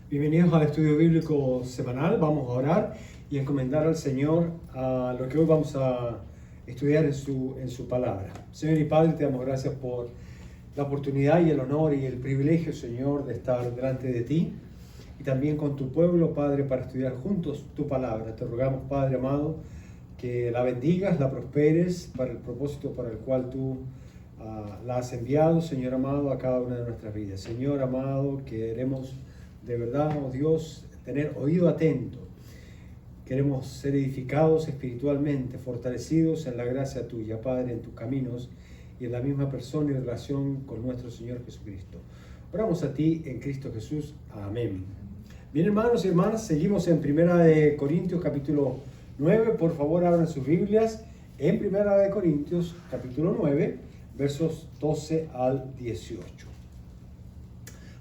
Bienvenidos al estudio bíblico semanal. Vamos a orar y encomendar al Señor a lo que hoy vamos a estudiar en su palabra. Señor y Padre, te damos gracias por la oportunidad y el honor y el privilegio, Señor, de estar delante de ti y también con tu pueblo, Padre, para estudiar juntos tu palabra. Te rogamos, Padre amado, que la bendigas, la prosperes para el propósito para el cual tú la has enviado, Señor amado, a cada una de nuestras vidas. Señor amado, queremos de verdad, oh Dios, tener oído atento. Queremos ser edificados espiritualmente, fortalecidos en la gracia tuya, Padre, en tus caminos y en la misma persona y relación con nuestro Señor Jesucristo. Oramos a ti en Cristo Jesús. Amén. Bien, hermanos y hermanas, seguimos en Primera de Corintios capítulo 9. Por favor, abran sus Biblias en Primera de Corintios capítulo 9, versos 12 al 18.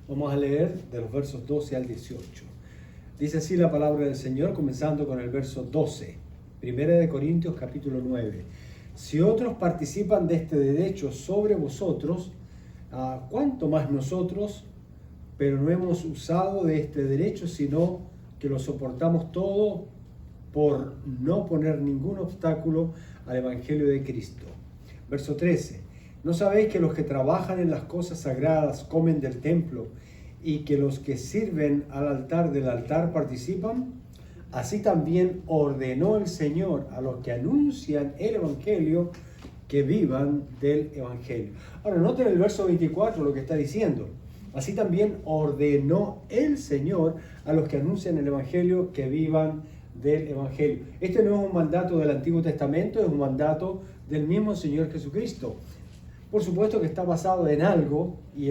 Vamos a leer de los versos 12 al 18. Dice así la palabra del Señor, comenzando con el verso 12. Primera de Corintios capítulo 9. Si otros participan de este derecho sobre vosotros, ¿cuánto más nosotros? Pero no hemos usado de este derecho, sino que lo soportamos todo por no poner ningún obstáculo al Evangelio de Cristo. Verso 13. ¿No sabéis que los que trabajan en las cosas sagradas comen del templo y que los que sirven al altar del altar participan? Así también ordenó el Señor a los que anuncian el Evangelio que vivan del Evangelio. Ahora, noten el verso 24 lo que está diciendo. Así también ordenó el Señor a los que anuncian el Evangelio que vivan del Evangelio. Este no es un mandato del Antiguo Testamento, es un mandato del mismo Señor Jesucristo. Por supuesto que está basado en algo, y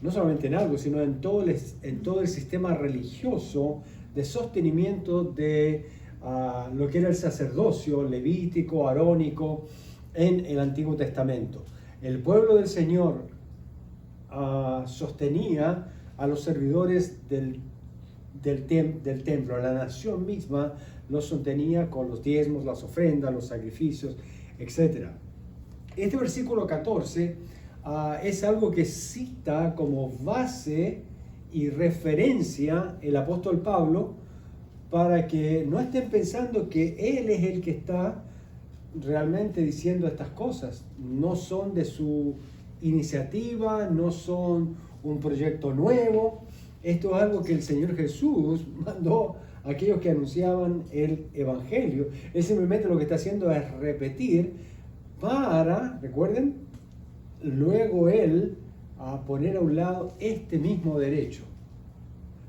no solamente en algo, sino en todo el sistema religioso de sostenimiento de lo que era el sacerdocio levítico, arónico, en el Antiguo Testamento. El pueblo del Señor sostenía a los servidores del templo, la nación misma los sostenía con los diezmos, las ofrendas, los sacrificios, etc. Este versículo 14 es algo que cita como base y referencia el apóstol Pablo para que no estén pensando que él es el que está realmente diciendo estas cosas. No son de su iniciativa, no son un proyecto nuevo. Esto es algo que el Señor Jesús mandó a aquellos que anunciaban el Evangelio. Él simplemente lo que está haciendo es repetir para, recuerden, luego él poner a un lado este mismo derecho,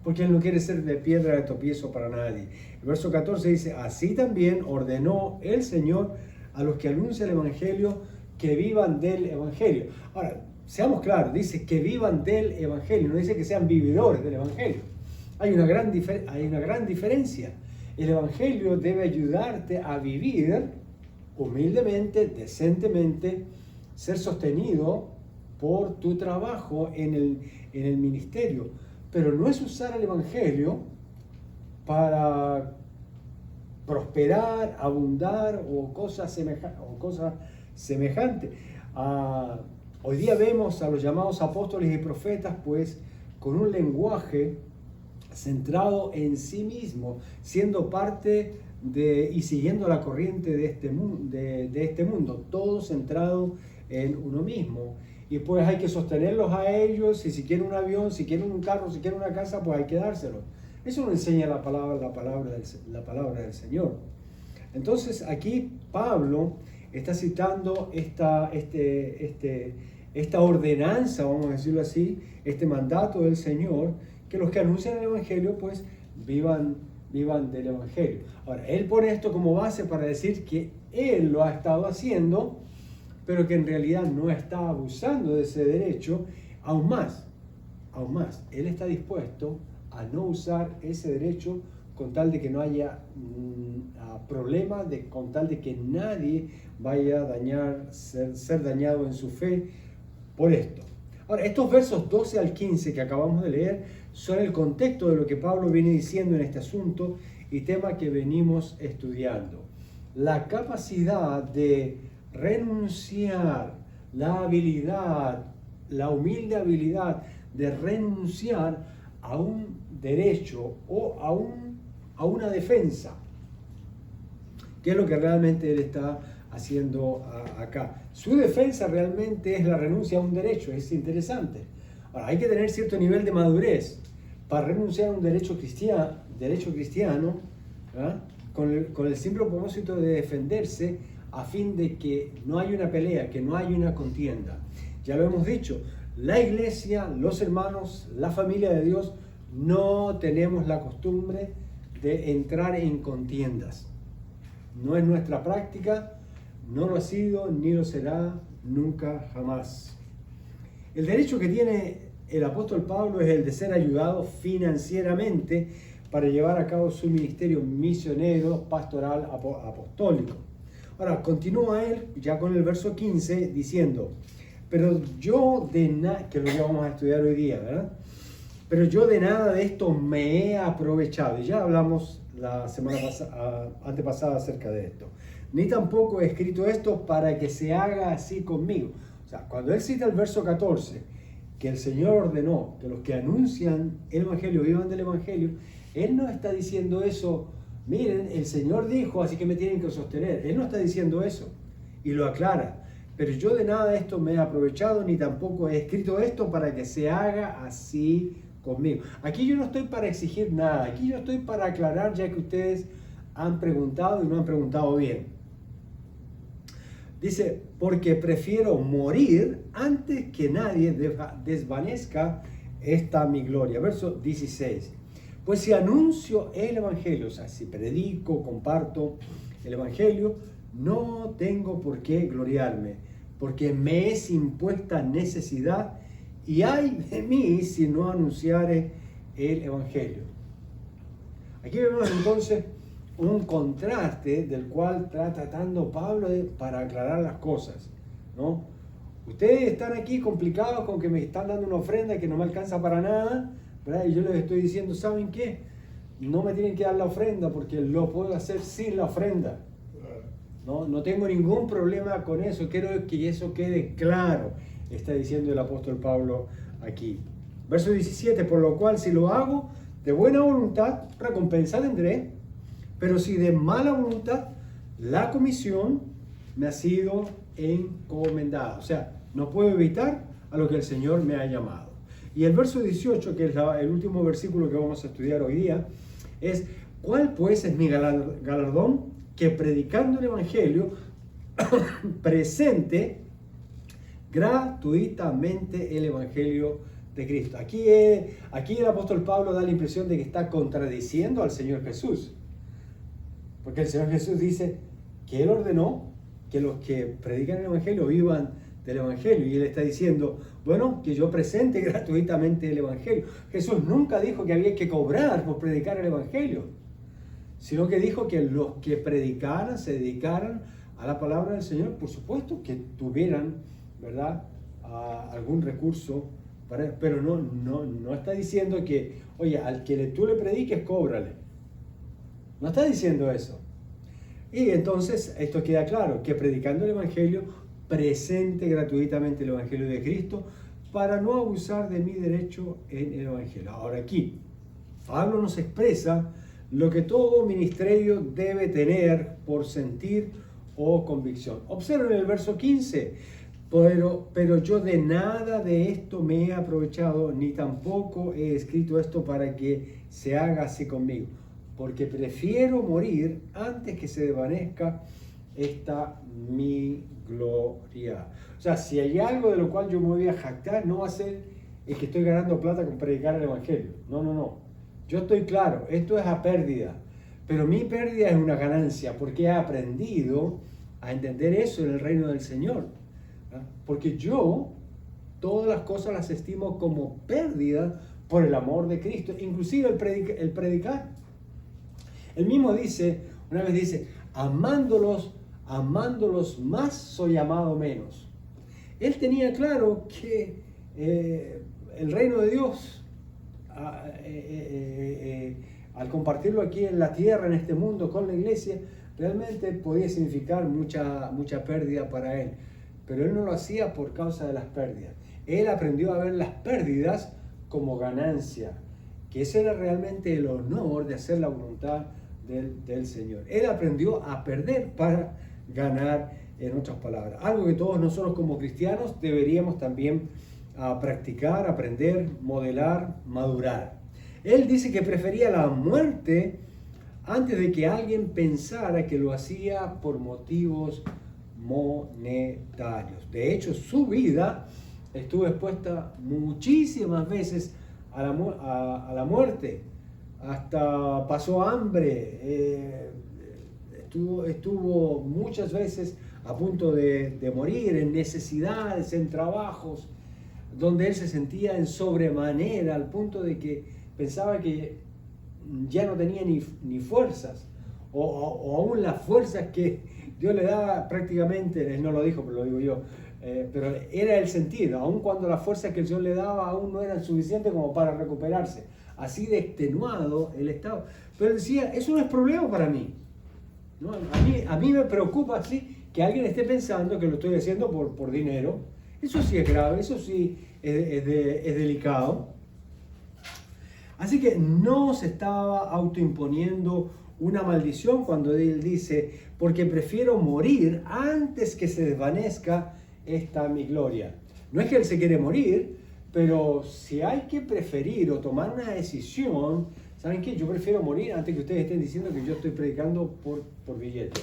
porque él no quiere ser de piedra de tropiezo para nadie. El verso 14 dice, así también ordenó el Señor a los que anuncian el Evangelio que vivan del Evangelio. Ahora, seamos claros, dice que vivan del Evangelio, no dice que sean vividores del Evangelio. Hay una gran diferencia. El Evangelio debe ayudarte a vivir humildemente, decentemente, ser sostenido por tu trabajo en el ministerio. Pero no es usar el Evangelio para prosperar, abundar o cosas semejantes. Hoy día vemos a los llamados apóstoles y profetas pues con un lenguaje centrado en sí mismo, siendo parte y siguiendo la corriente de este mundo, todo centrado en uno mismo. Y pues hay que sostenerlos a ellos, y si quieren un avión, si quieren un carro, si quieren una casa, pues hay que dárselo. Eso lo enseña la palabra del Señor. Entonces aquí Pablo está citando esta ordenanza, vamos a decirlo así, este mandato del Señor, que los que anuncian el Evangelio pues vivan del Evangelio. Ahora, él pone esto como base para decir que él lo ha estado haciendo, pero que en realidad no está abusando de ese derecho. Aún más, él está dispuesto a no usar ese derecho con tal de que no haya problemas, con tal de que nadie vaya a ser dañado en su fe por esto. Ahora, estos versos 12 al 15 que acabamos de leer son el contexto de lo que Pablo viene diciendo en este asunto y tema que venimos estudiando. La capacidad de renunciar, la humilde habilidad de renunciar a un derecho o a una defensa, que es lo que realmente él está haciendo acá. Su defensa realmente es la renuncia a un derecho, es interesante. Ahora, hay que tener cierto nivel de madurez para renunciar a un derecho cristiano, ¿verdad? Con el simple propósito de defenderse a fin de que no haya una pelea, que no haya una contienda. Ya lo hemos dicho, la iglesia, los hermanos, la familia de Dios, no tenemos la costumbre de entrar en contiendas. No es nuestra práctica, no lo ha sido, ni lo será nunca jamás. El derecho que tiene el apóstol Pablo es el de ser ayudado financieramente para llevar a cabo su ministerio misionero, pastoral, apostólico. Ahora, continúa él ya con el verso 15 diciendo, pero yo de nada, que es lo que vamos a estudiar hoy día, ¿verdad? Pero yo de nada de esto me he aprovechado. Y ya hablamos la semana antepasada acerca de esto. Ni tampoco he escrito esto para que se haga así conmigo. O sea, cuando él cita el verso 14, que el Señor ordenó que los que anuncian el Evangelio vivan del Evangelio, él no está diciendo eso, miren, el Señor dijo, así que me tienen que sostener. Él no está diciendo eso. Y lo aclara. Pero yo de nada de esto me he aprovechado, ni tampoco he escrito esto para que se haga así conmigo. Aquí yo no estoy para exigir nada, aquí yo estoy para aclarar, ya que ustedes han preguntado y no han preguntado bien. Dice, porque prefiero morir antes que nadie desvanezca esta mi gloria. Verso 16. Pues si anuncio el Evangelio, o sea, si predico, comparto el Evangelio, no tengo por qué gloriarme, porque me es impuesta necesidad y ay de mí si no anunciare el Evangelio. Aquí vemos entonces un contraste del cual está tratando Pablo para aclarar las cosas, ¿no? Ustedes están aquí complicados con que me están dando una ofrenda que no me alcanza para nada, ¿verdad? Y yo les estoy diciendo, ¿saben qué? No me tienen que dar la ofrenda porque lo puedo hacer sin la ofrenda. No tengo ningún problema con eso, quiero que eso quede claro, está diciendo el apóstol Pablo aquí. Verso 17, por lo cual si lo hago de buena voluntad, recompensa tendré, pero si de mala voluntad, la comisión me ha sido encomendada. O sea, no puedo evitar a lo que el Señor me ha llamado. Y el verso 18, que es el último versículo que vamos a estudiar hoy día, es, ¿cuál pues es mi galardón? Que predicando el Evangelio presente gratuitamente el Evangelio de Cristo. Aquí el apóstol Pablo da la impresión de que está contradiciendo al Señor Jesús. Porque el Señor Jesús dice que Él ordenó que los que predican el Evangelio vivan del Evangelio. Y Él está diciendo, bueno, que yo presente gratuitamente el Evangelio. Jesús nunca dijo que había que cobrar por predicar el Evangelio, sino que dijo que los que predicaran, se dedicaran a la palabra del Señor, por supuesto que tuvieran, ¿verdad?, algún recurso, pero no está diciendo que, oye, al que tú le prediques, cóbrale. No está diciendo eso. Y entonces esto queda claro, que predicando el Evangelio, presente gratuitamente el Evangelio de Cristo, para no abusar de mi derecho en el Evangelio. Ahora aquí, Pablo nos expresa lo que todo ministerio debe tener por sentir o convicción. Observen el verso 15. Pero yo de nada de esto me he aprovechado, ni tampoco he escrito esto para que se haga así conmigo, porque prefiero morir antes que se desvanezca esta mi gloria. O sea, si hay algo de lo cual yo me voy a jactar, no va a ser el que estoy ganando plata con predicar el Evangelio. No. Yo estoy claro, esto es a pérdida, pero mi pérdida es una ganancia, porque he aprendido a entender eso en el reino del Señor. ¿Verdad? Porque yo todas las cosas las estimo como pérdida por el amor de Cristo, inclusive el predicar. Él mismo dice, una vez dice, amándolos más soy amado menos. Él tenía claro que el reino de Dios, al compartirlo aquí en la tierra, en este mundo, con la iglesia, realmente podía significar mucha pérdida para él. Pero él no lo hacía por causa de las pérdidas. Él aprendió a ver las pérdidas como ganancia. que ese era realmente el honor de hacer la voluntad del Señor. Él aprendió a perder para ganar, en otras palabras. Algo que todos nosotros como cristianos deberíamos también practicar, aprender, modelar, madurar. Él dice que prefería la muerte antes de que alguien pensara que lo hacía por motivos monetarios. De hecho, su vida estuvo expuesta muchísimas veces a la muerte. Hasta pasó hambre, estuvo muchas veces a punto de morir, en necesidades, en trabajos, donde él se sentía en sobremanera, al punto de que pensaba que ya no tenía ni fuerzas, o aún las fuerzas que Dios le daba prácticamente, él no lo dijo, pero lo digo yo, pero era el sentido, aun cuando las fuerzas que el Señor le daba aún no eran suficientes como para recuperarse, así de extenuado el estado. Pero él decía, eso no es problema para mí, ¿no? A mí me preocupa así que alguien esté pensando que lo estoy haciendo por dinero. Eso sí es grave, eso sí es delicado. Así que no se estaba autoimponiendo una maldición cuando él dice, porque prefiero morir antes que se desvanezca esta mi gloria. No es que él se quiere morir, pero si hay que preferir o tomar una decisión, ¿saben qué? Yo prefiero morir antes que ustedes estén diciendo que yo estoy predicando por billete.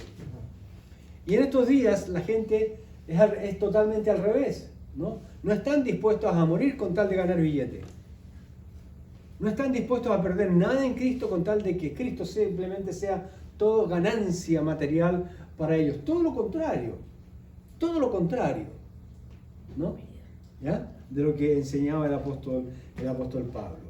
Y en estos días la gente es totalmente al revés, ¿no? No están dispuestos a morir con tal de ganar billete. No están dispuestos a perder nada en Cristo con tal de que Cristo simplemente sea todo ganancia material para ellos. Todo lo contrario, ¿no? ¿Ya? De lo que enseñaba el apóstol Pablo.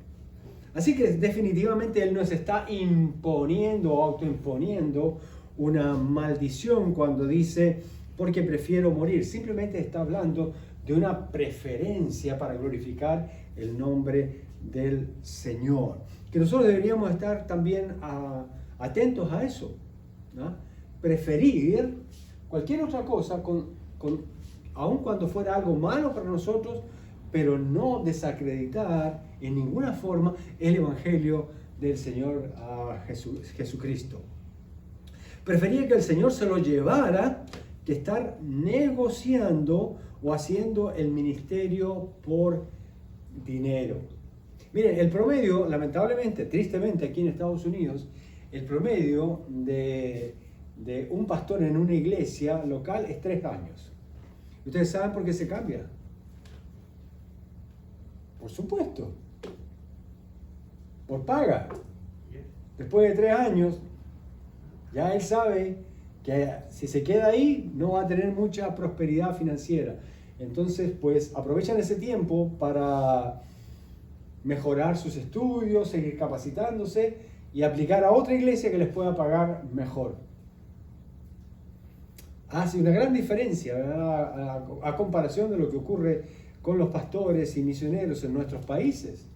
Así que definitivamente él no se está imponiendo o autoimponiendo una maldición cuando dice, porque prefiero morir. Simplemente está hablando de una preferencia para glorificar el nombre del Señor. Que nosotros deberíamos estar también atentos a eso, ¿no? Preferir cualquier otra cosa, aun cuando fuera algo malo para nosotros, pero no desacreditar en ninguna forma el Evangelio del Señor Jesucristo. Prefería que el Señor se lo llevara que estar negociando o haciendo el ministerio por dinero. Miren, el promedio, lamentablemente, tristemente aquí en Estados Unidos, el promedio de un pastor en una iglesia local es 3 años. ¿Ustedes saben por qué se cambia? Por supuesto. Por paga. Después de 3 años, ya él sabe que si se queda ahí no va a tener mucha prosperidad financiera. Entonces, pues aprovechan ese tiempo para mejorar sus estudios, seguir capacitándose y aplicar a otra iglesia que les pueda pagar mejor. Hace una gran diferencia, ¿verdad? A comparación de lo que ocurre con los pastores y misioneros en nuestros países.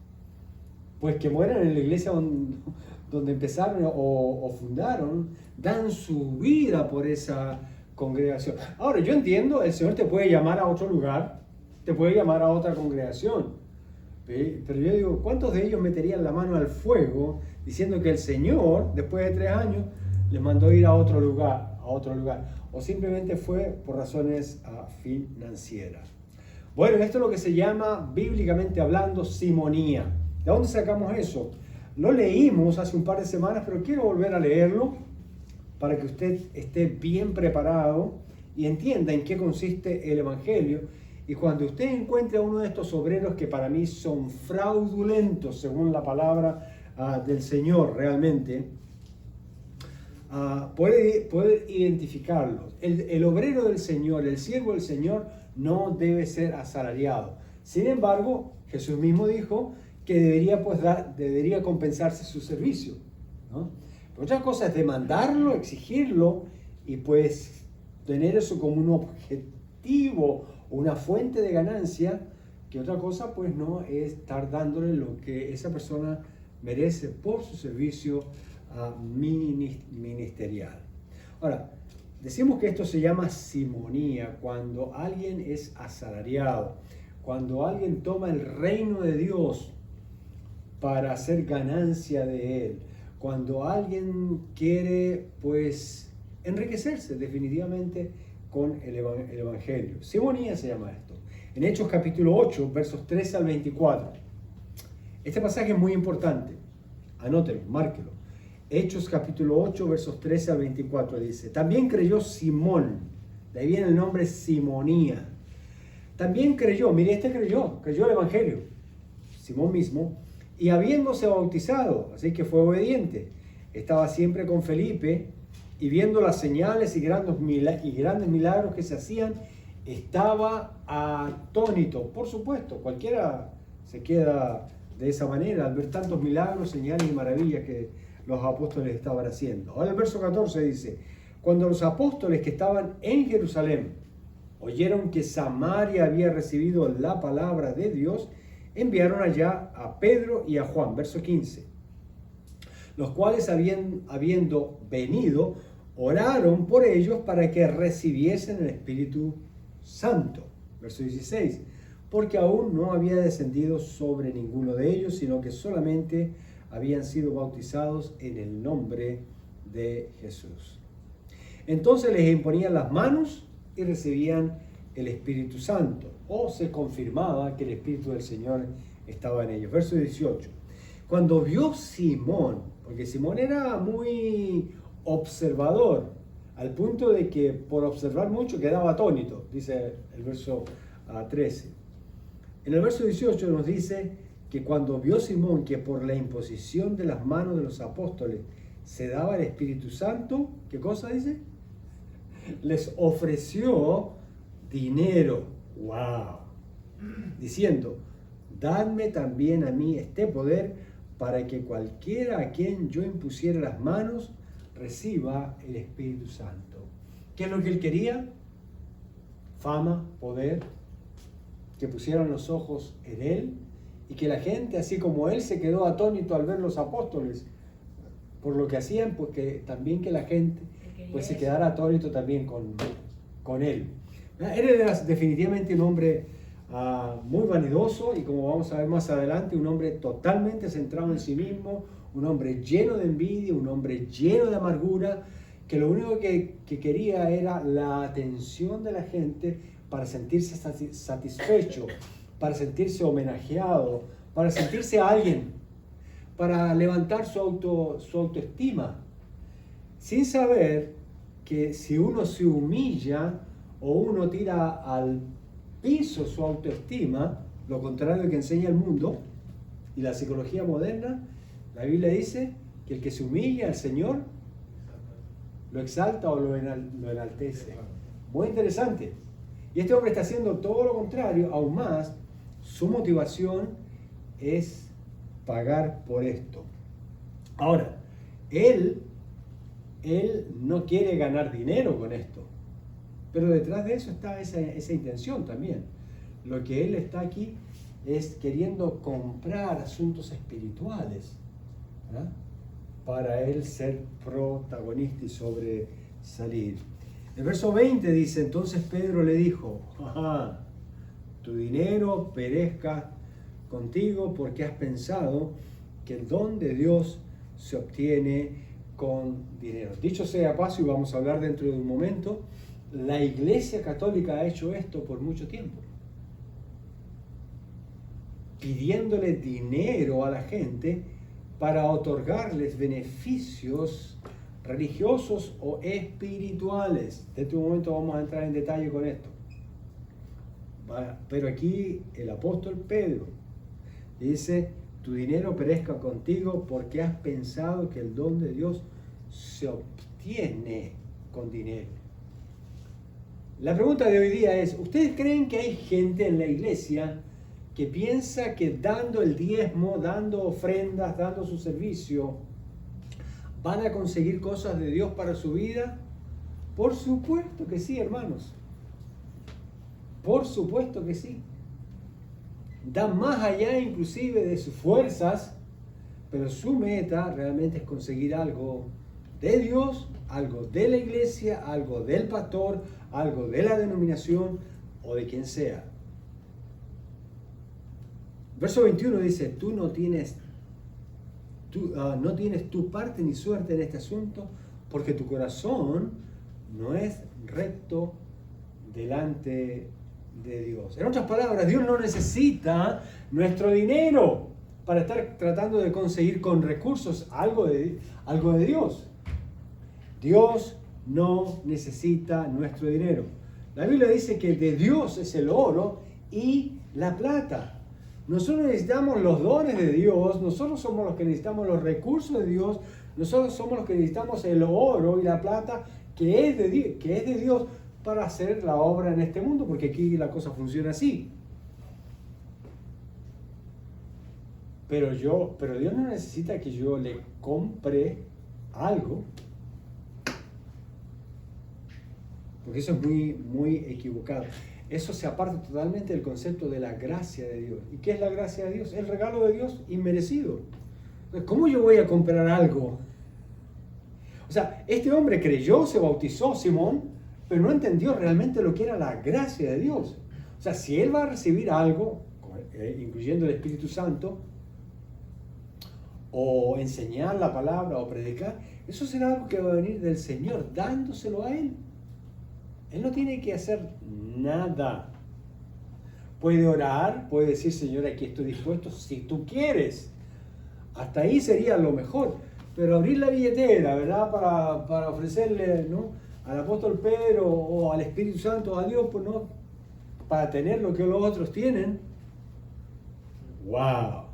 Pues que mueran en la iglesia donde empezaron o fundaron, dan su vida por esa congregación. Ahora, yo entiendo, el Señor te puede llamar a otro lugar, te puede llamar a otra congregación. Pero yo digo, ¿cuántos de ellos meterían la mano al fuego diciendo que el Señor, después de 3 años, les mandó ir a otro lugar? O simplemente fue por razones financieras. Bueno, esto es lo que se llama, bíblicamente hablando, simonía. ¿De dónde sacamos eso? Lo leímos hace un par de semanas, pero quiero volver a leerlo para que usted esté bien preparado y entienda en qué consiste el Evangelio. Y cuando usted encuentre a uno de estos obreros que para mí son fraudulentos, según la palabra del Señor realmente, puede identificarlos. El obrero del Señor, el siervo del Señor, no debe ser asalariado. Sin embargo, Jesús mismo dijo que debería compensarse su servicio, ¿no? Pero otra cosa es demandarlo, exigirlo y pues tener eso como un objetivo, una fuente de ganancia, que otra cosa pues no es estar dándole lo que esa persona merece por su servicio ministerial. Ahora, decimos que esto se llama simonía, cuando alguien es asalariado, cuando alguien toma el reino de Dios para hacer ganancia de él. Cuando alguien quiere, pues, enriquecerse definitivamente con el Evangelio. Simonía se llama esto. En Hechos capítulo 8, versos 13 al 24. Este pasaje es muy importante. Anótelo, márquelo. Hechos capítulo 8, versos 13 al 24 dice: también creyó Simón, de ahí viene el nombre Simonía. También creyó, mire, creyó el Evangelio, Simón mismo, y habiéndose bautizado, así que fue obediente, estaba siempre con Felipe, y viendo las señales y grandes milagros que se hacían, estaba atónito. Por supuesto, cualquiera se queda de esa manera al ver tantos milagros, señales y maravillas que los apóstoles estaban haciendo. Ahora el verso 14 dice: cuando los apóstoles que estaban en Jerusalén oyeron que Samaria había recibido la palabra de Dios, enviaron allá a Pedro y a Juan. Verso 15. Los cuales habiendo venido, oraron por ellos para que recibiesen el Espíritu Santo. Verso 16. Porque aún no había descendido sobre ninguno de ellos, sino que solamente habían sido bautizados en el nombre de Jesús. Entonces les imponían las manos y recibían el Espíritu Santo, o se confirmaba que el Espíritu del Señor estaba en ellos. Verso 18. Cuando vio Simón, porque Simón era muy observador, al punto de que por observar mucho quedaba atónito, dice el verso 13. En el verso 18 nos dice que cuando vio Simón que por la imposición de las manos de los apóstoles se daba el Espíritu Santo, ¿qué cosa dice? Les ofreció dinero. ¡Wow! Diciendo: dadme también a mí este poder para que cualquiera a quien yo impusiera las manos reciba el Espíritu Santo. ¿Qué es lo que él quería? Fama, poder, que pusieran los ojos en él y que la gente, así como él se quedó atónito al ver los apóstoles por lo que hacían, pues que también que la gente pues se quedara atónito también con él. Él era definitivamente un hombre muy vanidoso y, como vamos a ver más adelante, un hombre totalmente centrado en sí mismo, un hombre lleno de envidia, un hombre lleno de amargura, que lo único que quería era la atención de la gente para sentirse satisfecho, para sentirse homenajeado, para sentirse alguien, para levantar su autoestima, sin saber que si uno se humilla o uno tira al piso su autoestima, lo contrario que enseña el mundo y la psicología moderna, la Biblia dice que el que se humilla al Señor lo exalta o lo enaltece. Muy interesante. Y este hombre está haciendo todo lo contrario, aún más. Su motivación es pagar por esto. Ahora, él no quiere ganar dinero con esto, pero detrás de eso está esa intención también. Lo que él está aquí es queriendo comprar asuntos espirituales, ¿verdad?, para él ser protagonista y sobresalir. El verso 20 dice: entonces Pedro le dijo: ajá, tu dinero perezca contigo, porque has pensado que el don de Dios se obtiene con dinero. Dicho sea paso, y vamos a hablar dentro de un momento, la Iglesia Católica ha hecho esto por mucho tiempo, pidiéndole dinero a la gente para otorgarles beneficios religiosos o espirituales. Dentro de un momento vamos a entrar en detalle con esto. Pero aquí el apóstol Pedro dice: tu dinero perezca contigo porque has pensado que el don de Dios se obtiene con dinero. La pregunta de hoy día es: ¿ustedes creen que hay gente en la iglesia que piensa que dando el diezmo, dando ofrendas, dando su servicio, van a conseguir cosas de Dios para su vida? Por supuesto que sí, hermanos. Por supuesto que sí. Dan más allá inclusive de sus fuerzas, pero su meta realmente es conseguir algo de Dios, algo de la iglesia, algo del pastor, algo de la denominación o de quien sea. Verso 21 dice: tú no tienes no tienes tu parte ni suerte en este asunto, porque tu corazón no es recto delante de Dios. En otras palabras, Dios no necesita nuestro dinero para estar tratando de conseguir con recursos algo de Dios. Dios no necesita nuestro dinero. La Biblia dice que de Dios es el oro y la plata. Nosotros necesitamos los dones de Dios, nosotros somos los que necesitamos los recursos de Dios, nosotros somos los que necesitamos el oro y la plata que es de Dios para hacer la obra en este mundo, porque aquí la cosa funciona así. Pero Dios no necesita que yo le compre algo, porque eso es muy, muy equivocado. Eso se aparta totalmente del concepto de la gracia de Dios. ¿Y qué es la gracia de Dios? El regalo de Dios inmerecido. ¿Cómo yo voy a comprar algo? O sea, este hombre creyó, se bautizó, Simón, pero no entendió realmente lo que era la gracia de Dios. O sea, si él va a recibir algo, incluyendo el Espíritu Santo, o enseñar la palabra, o predicar, eso será algo que va a venir del Señor, dándoselo a él. Él no tiene que hacer nada. Puede orar, puede decir, Señor, aquí estoy dispuesto, si tú quieres. Hasta ahí sería lo mejor. Pero abrir la billetera, ¿verdad? Para ofrecerle, ¿no?, al apóstol Pedro o al Espíritu Santo, a Dios, pues no, para tener lo que los otros tienen. ¡Wow!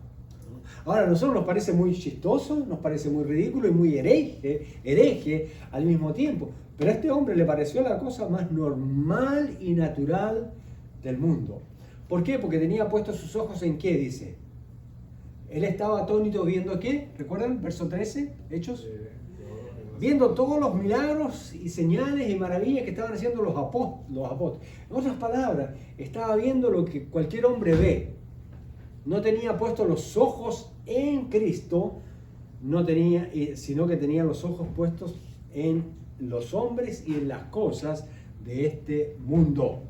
Ahora, a nosotros nos parece muy chistoso, nos parece muy ridículo y muy hereje al mismo tiempo. Pero a este hombre le pareció la cosa más normal y natural del mundo. ¿Por qué? Porque tenía puestos sus ojos en qué, dice. Él estaba atónito viendo qué, ¿recuerdan? Verso 13, Hechos. Viendo todos los milagros y señales y maravillas que estaban haciendo los apóstoles. En otras palabras, estaba viendo lo que cualquier hombre ve. No tenía puestos los ojos en Cristo, sino que tenía los ojos puestos en los hombres y en las cosas de este mundo.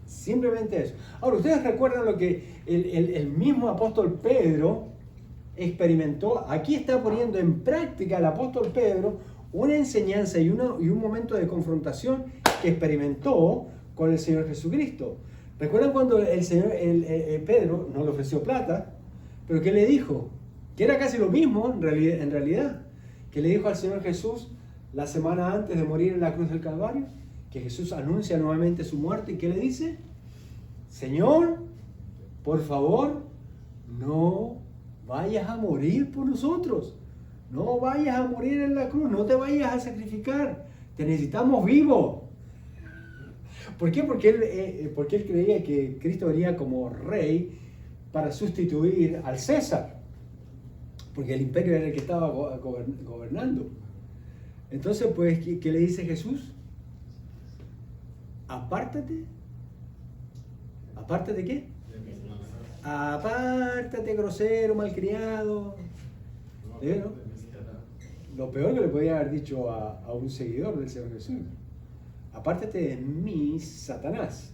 Simplemente eso. Ahora, ustedes recuerdan lo que el mismo apóstol Pedro experimentó. Aquí está poniendo en práctica el apóstol Pedro una enseñanza y un momento de confrontación que experimentó con el Señor Jesucristo. ¿Recuerdan cuando Pedro no le ofreció plata? Pero ¿qué le dijo? Que era casi lo mismo en realidad. Que le dijo al Señor Jesús la semana antes de morir en la cruz del Calvario, que Jesús anuncia nuevamente su muerte, y ¿qué le dice? Señor, por favor, no vayas a morir por nosotros, no vayas a morir en la cruz, no te vayas a sacrificar, te necesitamos vivo. ¿Por qué? Porque él creía que Cristo venía como rey para sustituir al César, porque el imperio era el que estaba gobernando. Entonces, pues, ¿qué le dice Jesús? Apártate. ¿Apártate qué? Apártate, grosero, malcriado. ¿No? Lo peor que le podía haber dicho a un seguidor del Señor Jesús. Apártate de mí, Satanás.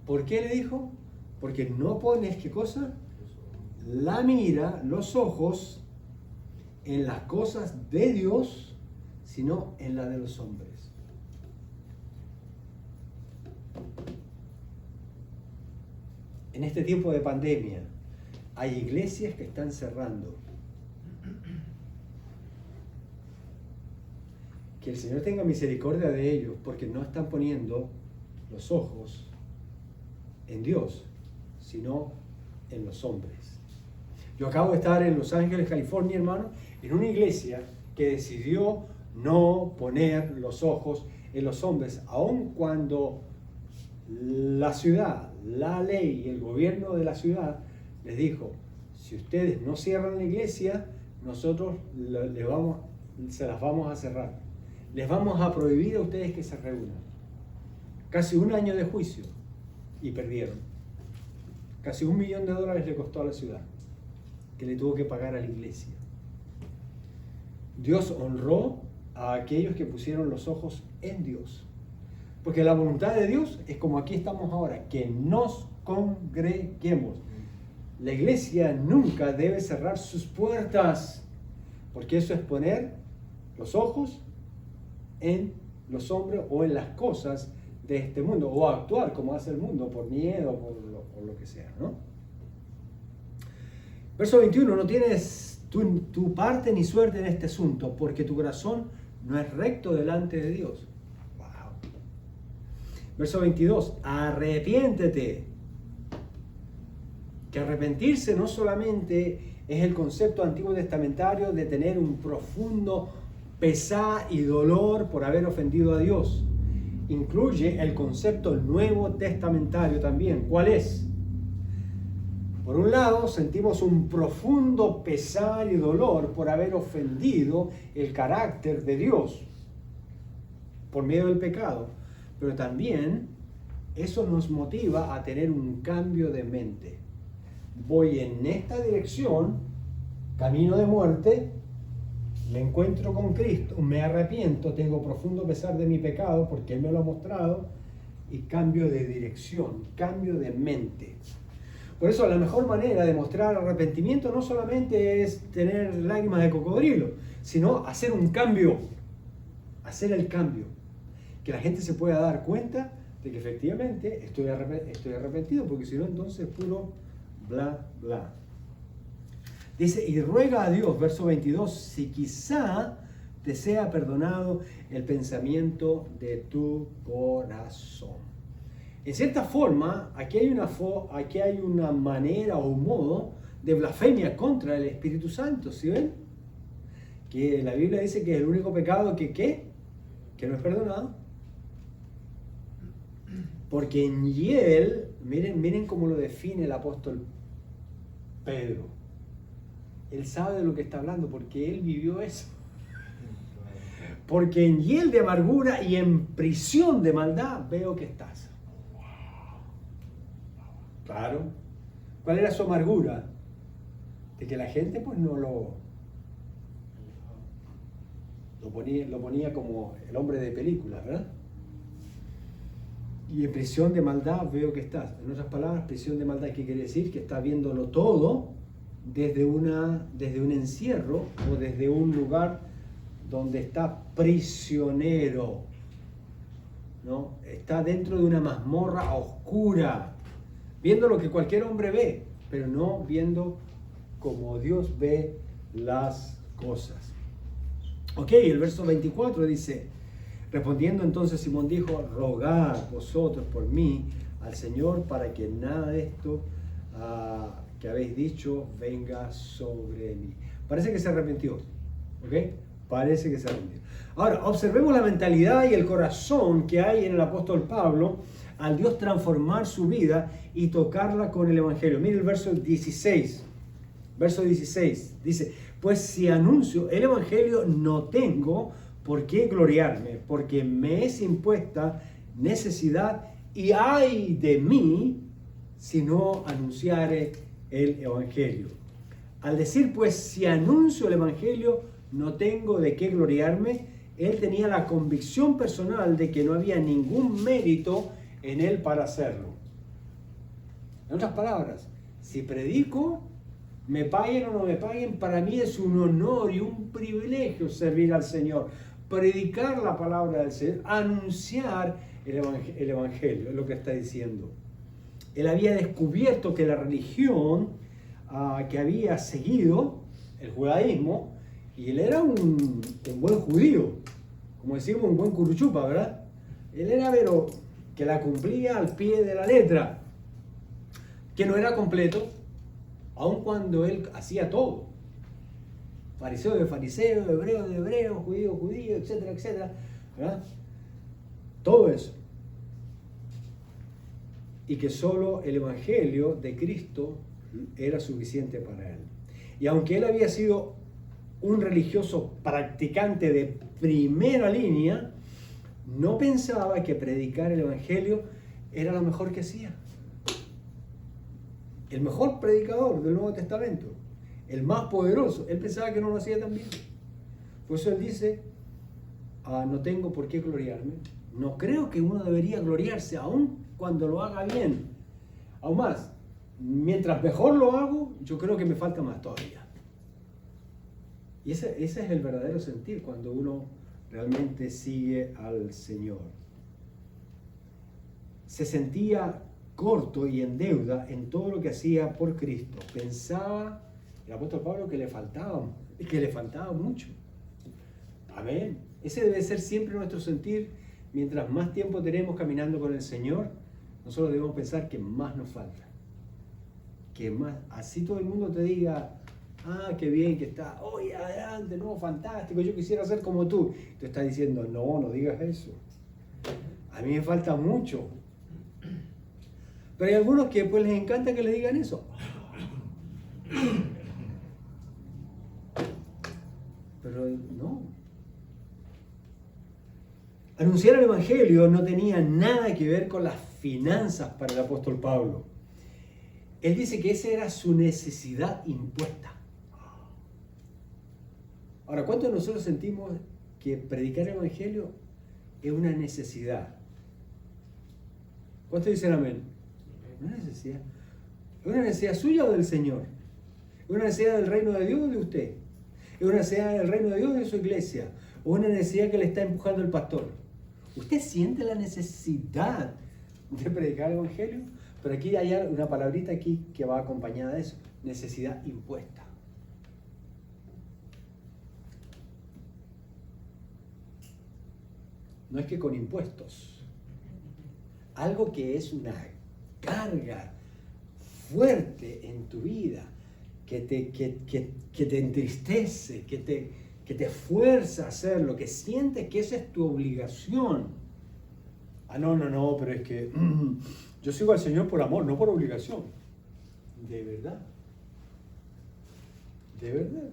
¿Por qué le dijo? Porque no pones, ¿qué cosa? La mira, los ojos, en las cosas de Dios, sino en las de los hombres. En este tiempo de pandemia, hay iglesias que están cerrando. Que el Señor tenga misericordia de ellos, porque no están poniendo los ojos en Dios, sino en los hombres. Yo acabo de estar en Los Ángeles, California, hermano, en una iglesia que decidió no poner los ojos en los hombres, aun cuando la ciudad, la ley y el gobierno de la ciudad les dijo, si ustedes no cierran la iglesia, nosotros se las vamos a cerrar. Les vamos a prohibir a ustedes que se reúnan. Casi un año de juicio y perdieron. Casi $1 millón le costó a la ciudad, que le tuvo que pagar a la iglesia. Dios honró a aquellos que pusieron los ojos en Dios. Porque la voluntad de Dios es como aquí estamos ahora, que nos congreguemos. La iglesia nunca debe cerrar sus puertas, porque eso es poner los ojos en los hombres o en las cosas de este mundo, o actuar como hace el mundo por miedo o por lo que sea, ¿no? Verso 21, no tienes tu parte ni suerte en este asunto, porque tu corazón no es recto delante de Dios. Wow. Verso 22, arrepiéntete. Que arrepentirse no solamente es el concepto antiguo testamentario de tener un profundo pesar y dolor por haber ofendido a Dios. Incluye el concepto nuevo testamentario también. ¿Cuál es? Por un lado, sentimos un profundo pesar y dolor por haber ofendido el carácter de Dios por medio del pecado, pero también eso nos motiva a tener un cambio de mente. Voy en esta dirección, camino de muerte, me encuentro con Cristo, me arrepiento, tengo profundo pesar de mi pecado porque Él me lo ha mostrado y cambio de dirección, cambio de mente. Por eso la mejor manera de mostrar arrepentimiento no solamente es tener lágrimas de cocodrilo, sino hacer un cambio, hacer el cambio. Que la gente se pueda dar cuenta de que efectivamente estoy arrepentido, porque si no entonces puro bla bla. Dice, y ruega a Dios, verso 22, si quizá te sea perdonado el pensamiento de tu corazón. En cierta forma, aquí hay una manera o un modo de blasfemia contra el Espíritu Santo, ¿sí ven? Que la Biblia dice que es el único pecado que no es perdonado. Porque en Hiel, miren cómo lo define el apóstol Pedro. Él sabe de lo que está hablando porque él vivió eso. Porque en hiel de amargura y en prisión de maldad veo que estás. Claro. ¿Cuál era su amargura? De que la gente pues no lo ponía como el hombre de película, ¿verdad? Y en prisión de maldad veo que estás. En otras palabras, prisión de maldad, ¿qué quiere decir? Que está viéndolo todo desde un encierro o desde un lugar donde está prisionero, ¿no? Está dentro de una mazmorra oscura, viendo lo que cualquier hombre ve, pero no viendo como Dios ve las cosas. Ok, el verso 24 dice, respondiendo entonces Simón dijo, rogad vosotros por mí al Señor para que nada de esto que habéis dicho venga sobre mí. Parece que se arrepintió, ¿ok? Parece que se arrepintió. Ahora, observemos la mentalidad y el corazón que hay en el apóstol Pablo al Dios transformar su vida y tocarla con el Evangelio. Mire el verso 16. Verso 16 dice, pues si anuncio el Evangelio no tengo por qué gloriarme, porque me es impuesta necesidad y ay de mí si no anunciare el Evangelio. Al decir, pues si anuncio el Evangelio no tengo de qué gloriarme, él tenía la convicción personal de que no había ningún mérito en él para hacerlo. En otras palabras, si predico, me paguen o no me paguen, para mí es un honor y un privilegio servir al Señor, predicar la palabra del Señor, anunciar el Evangelio, es lo que está diciendo. Él había descubierto que la religión que había seguido, el judaísmo, y él era un buen judío, como decimos, un buen curuchupa, ¿verdad? Él era, pero que la cumplía al pie de la letra, que no era completo, aun cuando él hacía todo. Fariseo de fariseo, hebreo de hebreo, judío de judío, etcétera, etcétera, ¿verdad? Todo eso. Y que solo el Evangelio de Cristo era suficiente para él. Y aunque él había sido un religioso practicante de primera línea, no pensaba que predicar el Evangelio era lo mejor que hacía. El mejor predicador del Nuevo Testamento, el más poderoso, él pensaba que no lo hacía tan bien. Por eso él dice, no tengo por qué gloriarme. No creo que uno debería gloriarse aún cuando lo haga bien. Aún más, mientras mejor lo hago, yo creo que me falta más todavía. Y ese es el verdadero sentir cuando uno realmente sigue al Señor. Se sentía corto y en deuda en todo lo que hacía por Cristo. Pensaba el apóstol Pablo que le faltaba mucho. Amén. Ese debe ser siempre nuestro sentir. Mientras más tiempo tenemos caminando con el Señor, nosotros debemos pensar que más nos falta. Que más, así todo el mundo te diga, qué bien que está, oye, adelante, no, fantástico, yo quisiera ser como tú. Tú estás diciendo, no digas eso. A mí me falta mucho. Pero hay algunos que pues les encanta que les digan eso. Pero no. Anunciar el Evangelio no tenía nada que ver con las finanzas para el apóstol Pablo. Él dice que esa era su necesidad impuesta. Ahora, ¿cuántos de nosotros sentimos que predicar el Evangelio es una necesidad? ¿Cuántos dicen amén? Una necesidad. ¿Es una necesidad suya o del Señor? ¿Es una necesidad del reino de Dios o de usted? ¿Es una necesidad del reino de Dios o de su iglesia? ¿O una necesidad que le está empujando el pastor? ¿Usted siente la necesidad de predicar el Evangelio? Pero aquí hay una palabrita aquí que va acompañada de eso. Necesidad impuesta. No es que con impuestos. Algo que es una carga fuerte en tu vida, que te entristece, que te fuerza a hacerlo, que sientes que esa es tu obligación. No, pero es que yo sigo al Señor por amor, no por obligación. ¿De verdad? ¿De verdad?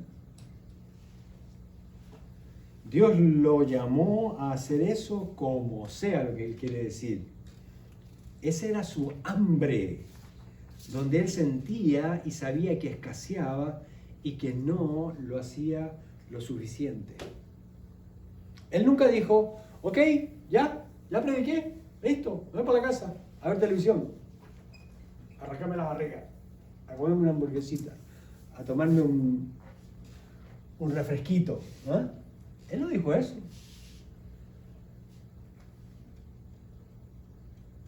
Dios lo llamó a hacer eso como sea lo que Él quiere decir. Esa era su hambre, donde Él sentía y sabía que escaseaba y que no lo hacía lo suficiente. Él nunca dijo, ok, ya prediqué, listo, me voy para la casa a ver televisión, a arrancarme la barriga, a comerme una hamburguesita, a tomarme un refresquito. ¿Eh? Él no dijo eso.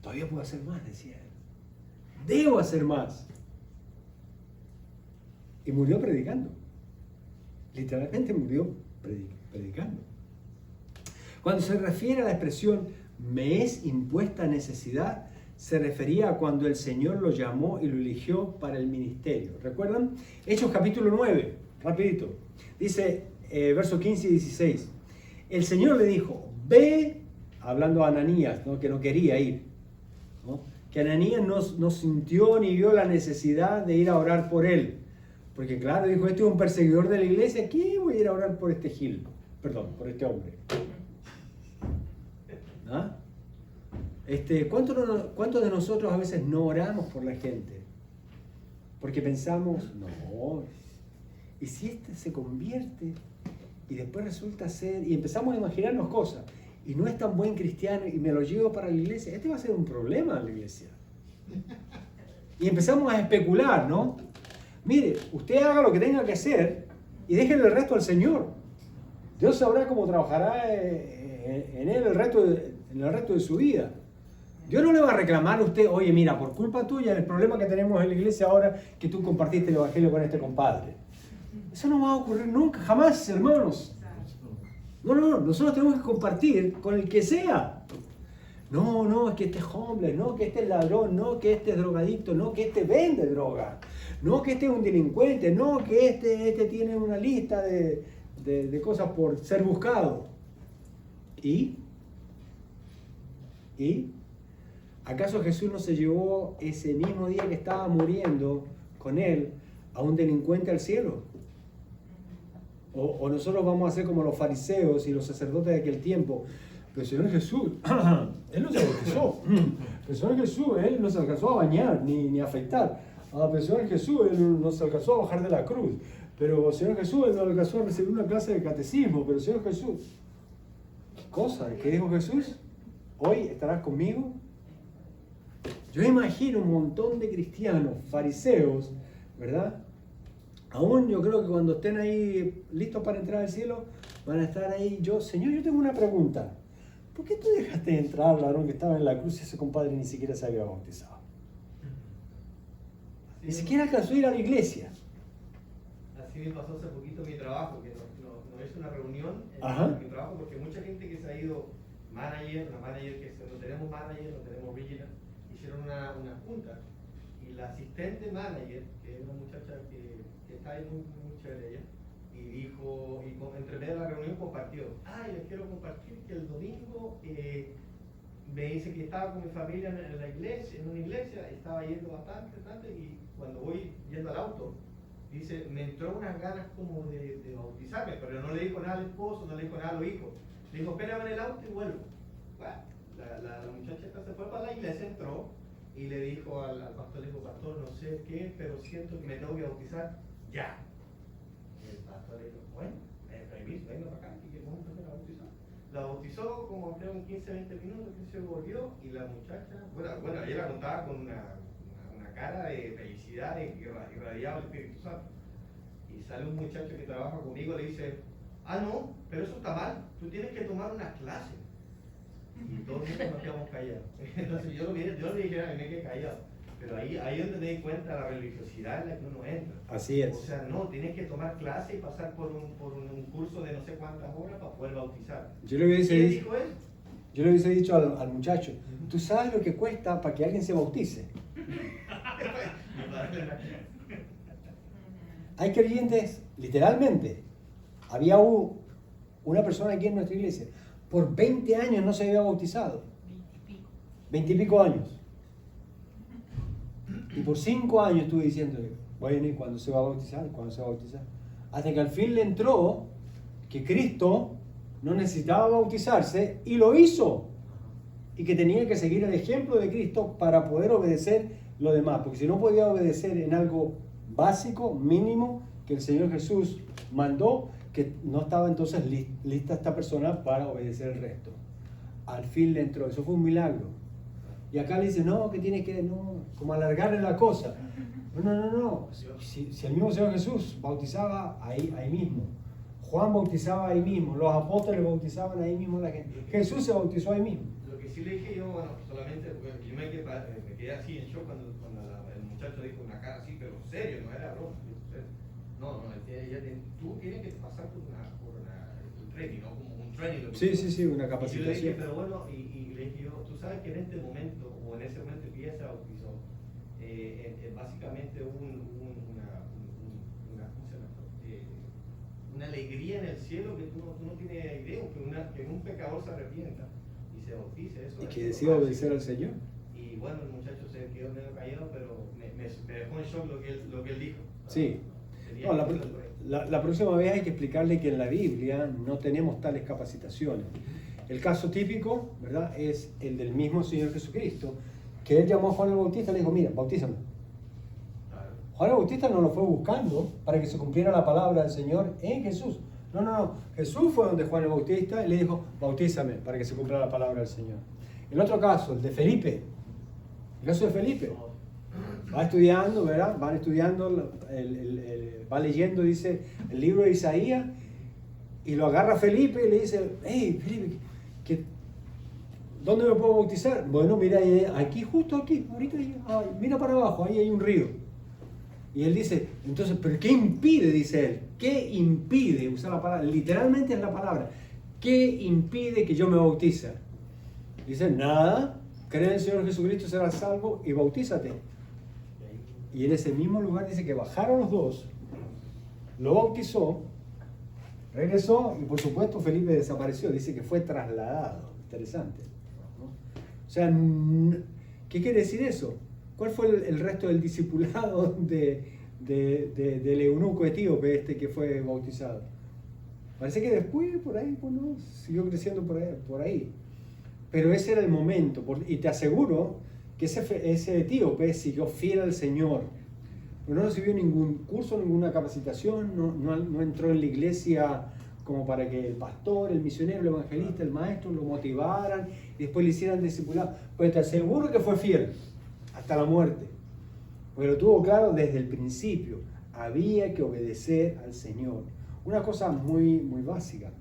Todavía puedo hacer más, decía él. Debo hacer más. Y murió predicando. Literalmente murió predicando. Cuando se refiere a la expresión me es impuesta necesidad, se refería a cuando el Señor lo llamó y lo eligió para el ministerio. ¿Recuerdan? Hechos capítulo 9, rapidito. Dice, versos 15 y 16. El Señor le dijo, ve, hablando a Ananías, ¿no? Que no quería ir. ¿No? Que Ananías no sintió ni vio la necesidad de ir a orar por él. Porque claro, dijo, este es un perseguidor de la iglesia, ¿qué voy a ir a orar por este Gil? Perdón, por este hombre. ¿Ah? ¿Cuántos de nosotros a veces no oramos por la gente? Porque pensamos, no, ¿y si este se convierte y después resulta ser, y empezamos a imaginarnos cosas, y no es tan buen cristiano y me lo llevo para la iglesia, este va a ser un problema en la iglesia? Y empezamos a especular, ¿no? Mire, usted haga lo que tenga que hacer y déjele el resto al Señor. Dios sabrá cómo trabajará en él en el resto de su vida. Dios no le va a reclamar a usted, oye, mira, por culpa tuya, el problema que tenemos en la iglesia ahora que tú compartiste el evangelio con este compadre. Eso no va a ocurrir nunca, jamás, hermanos. No, nosotros tenemos que compartir con el que sea. No, es que este es homeless, no, que este es ladrón, no, que este es drogadicto, no, que este vende droga, no, que este es un delincuente, no, que este tiene una lista de cosas por ser buscado. ¿Y? ¿Acaso Jesús no se llevó ese mismo día que estaba muriendo con él a un delincuente al cielo? O nosotros vamos a ser como los fariseos y los sacerdotes de aquel tiempo. Pero el Señor Jesús, Él no se bautizó. El Señor Jesús, Él no se alcanzó a bañar ni a afeitar. Pero el Señor Jesús, Él no se alcanzó a bajar de la cruz. Pero el Señor Jesús, Él no alcanzó a recibir una clase de catecismo. Pero el Señor Jesús, ¿qué cosa? ¿Qué dijo Jesús? Hoy estarás conmigo. Yo imagino un montón de cristianos, fariseos, ¿verdad? Aún yo creo que cuando estén ahí listos para entrar al cielo, van a estar ahí. Señor, yo tengo una pregunta. ¿Por qué tú dejaste entrar al varón que estaba en la cruz y ese compadre ni siquiera se había bautizado? Ni siquiera alcanzó a ir a la iglesia. Así me pasó hace poquito en mi trabajo, que no hice una reunión Ajá. en mi trabajo, porque mucha gente que se ha ido, no tenemos manager, no tenemos regional, hicieron una junta, y la asistente manager, que es una muchacha que está ahí muy chévere ella, y dijo, entre medio de la reunión compartió, les quiero compartir que el domingo me dice que estaba con mi familia en la iglesia, en una iglesia, estaba yendo bastante, y cuando voy yendo al auto, dice, me entró unas ganas como de bautizarme, pero no le dijo nada al esposo, no le dijo nada a los hijos. Le dijo, espérame en el auto y vuelvo. Bueno, la muchacha esta se fue para la iglesia, entró y le dijo al pastor, le dijo, pastor, no sé qué, pero siento que me tengo que bautizar ya. Y el pastor le dijo, bueno, permiso, venga para acá, que vamos a empezar a bautizar. La bautizó como creo en 15-20 minutos, que se volvió, y la muchacha, bueno, ella la contaba con una cara de felicidad, de que irradiaba el Espíritu Santo. Y sale un muchacho que trabaja conmigo y le dice, no, pero eso está mal, tú tienes que tomar una clase. Y todos nos quedamos callados. Entonces yo le dije, me quedé callado. Pero ahí es donde me di cuenta de la religiosidad en la que uno entra. Así es. O sea, no, tienes que tomar clase y pasar por un curso de no sé cuántas horas para poder bautizar. Yo le hubiese ¿Quién dicho, dijo eso? yo le hubiese dicho al muchacho, ¿tú sabes lo que cuesta para que alguien se bautice? Hay creyentes, literalmente, había una persona aquí en nuestra iglesia, por 20 años no se había bautizado. 20 y pico años. Y por 5 años estuve diciéndole, bueno, ¿y cuándo se va a bautizar? ¿Cuándo se va a bautizar? Hasta que al fin le entró que Cristo no necesitaba bautizarse y lo hizo. Y que tenía que seguir el ejemplo de Cristo para poder obedecer lo demás. Porque si no podía obedecer en algo básico, mínimo, que el Señor Jesús mandó, que no estaba entonces lista esta persona para obedecer el resto. Al fin le entró. Eso fue un milagro. Y acá le dice, no, que tiene que, no, como alargarle la cosa. No. Si el mismo Señor Jesús bautizaba ahí mismo. Juan bautizaba ahí mismo. Los apóstoles bautizaban ahí mismo la gente. Jesús se bautizó ahí mismo. Lo que sí le dije yo, bueno, solamente, porque yo me quedé así en shock cuando el muchacho dijo una cara así, pero serio, no era broma. No, tú tienes que pasar por un training, ¿no? Como un training. Sí, una capacitación. Y yo le dije, pero bueno, y le dije yo, tú sabes que en este momento, o en ese momento que ella se bautizó, básicamente hubo una alegría en el cielo que tú no tienes idea, que un pecador se arrepienta y se bautice. Eso, y que decida obedecer al Señor. Y bueno, el muchacho se quedó medio callado, pero me dejó en shock lo que él dijo. Sí. No, la próxima vez hay que explicarle que en la Biblia no tenemos tales capacitaciones. El caso típico, ¿verdad?, es el del mismo Señor Jesucristo, que él llamó a Juan el Bautista y le dijo, mira, bautízame. Juan el Bautista no lo fue buscando para que se cumpliera la palabra del Señor en Jesús. No. Jesús fue donde Juan el Bautista y le dijo, bautízame para que se cumpla la palabra del Señor. El otro caso, el de Felipe. El caso de Felipe. Va estudiando, ¿verdad? Van estudiando, va leyendo, dice, el libro de Isaías, y lo agarra Felipe y le dice, hey, Felipe, ¿dónde me puedo bautizar? Bueno, mira, aquí, justo aquí, ahorita, mira para abajo, ahí hay un río. Y él dice, entonces, ¿pero qué impide? Dice él, ¿qué impide? Usar la palabra, literalmente es la palabra, ¿qué impide que yo me bautice? Dice, nada, cree en el Señor Jesucristo, serás salvo y bautízate. Y en ese mismo lugar dice que bajaron los dos, lo bautizó, regresó y por supuesto Felipe desapareció, dice que fue trasladado. Interesante, ¿no? O sea, ¿qué quiere decir eso? ¿Cuál fue el resto del discipulado del eunuco etíope que fue bautizado? Parece que después por ahí, pues no, siguió creciendo por ahí. Pero ese era el momento, y te aseguro que ese etíope siguió fiel al Señor. Pero no recibió ningún curso, ninguna capacitación, no entró en la iglesia como para que el pastor, el misionero, el evangelista, el maestro lo motivaran y después le hicieran discipulado. Pues te aseguro que fue fiel. hasta la muerte. Porque lo tuvo claro desde el principio. Había que obedecer al Señor. Una cosa muy, muy básica.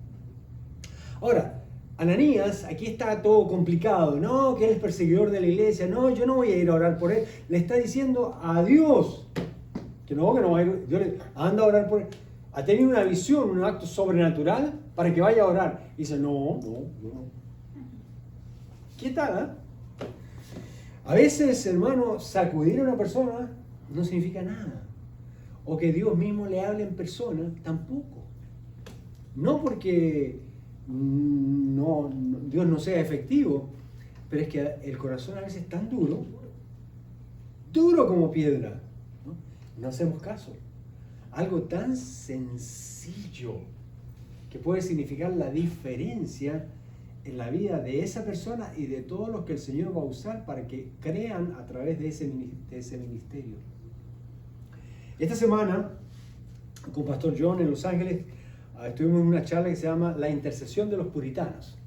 Ahora, Ananías, aquí está todo complicado. No, que él es perseguidor de la iglesia. No, yo no voy a ir a orar por él. Le está diciendo a Dios que no va a ir. Dios le anda a orar por él. Ha tenido una visión, un acto sobrenatural para que vaya a orar. Y dice, no. ¿Qué tal? A veces, hermano, sacudir a una persona no significa nada. O que Dios mismo le hable en persona, tampoco. No porque Dios no sea efectivo, pero es que el corazón a veces es tan duro como piedra. No hacemos caso. Algo tan sencillo que puede significar la diferencia en la vida de esa persona y de todos los que el Señor va a usar para que crean a través de ese ministerio. Esta semana, con Pastor John en Los Ángeles, estuvimos en una charla que se llama La intercesión de los puritanos.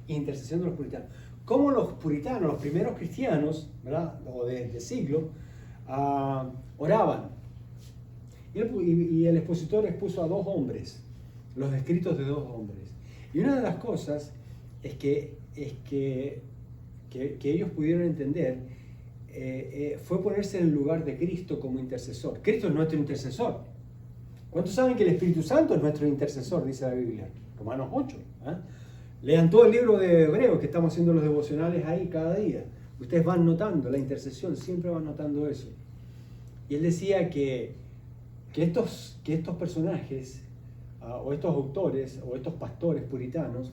Intercesión de los puritanos. Cómo los puritanos, los primeros cristianos, ¿verdad? O de siglo, oraban. Y el expositor expuso a dos hombres, los escritos de dos hombres. Y una de las cosas es que ellos pudieron entender fue ponerse en el lugar de Cristo como intercesor. Cristo es nuestro intercesor. ¿Cuántos saben que el Espíritu Santo es nuestro intercesor? Dice la Biblia. Romanos 8. Lean todo el libro de Hebreos, que estamos haciendo los devocionales ahí cada día. Ustedes van notando la intercesión, siempre van notando eso. Y él decía que estos personajes, o estos autores, o estos pastores puritanos,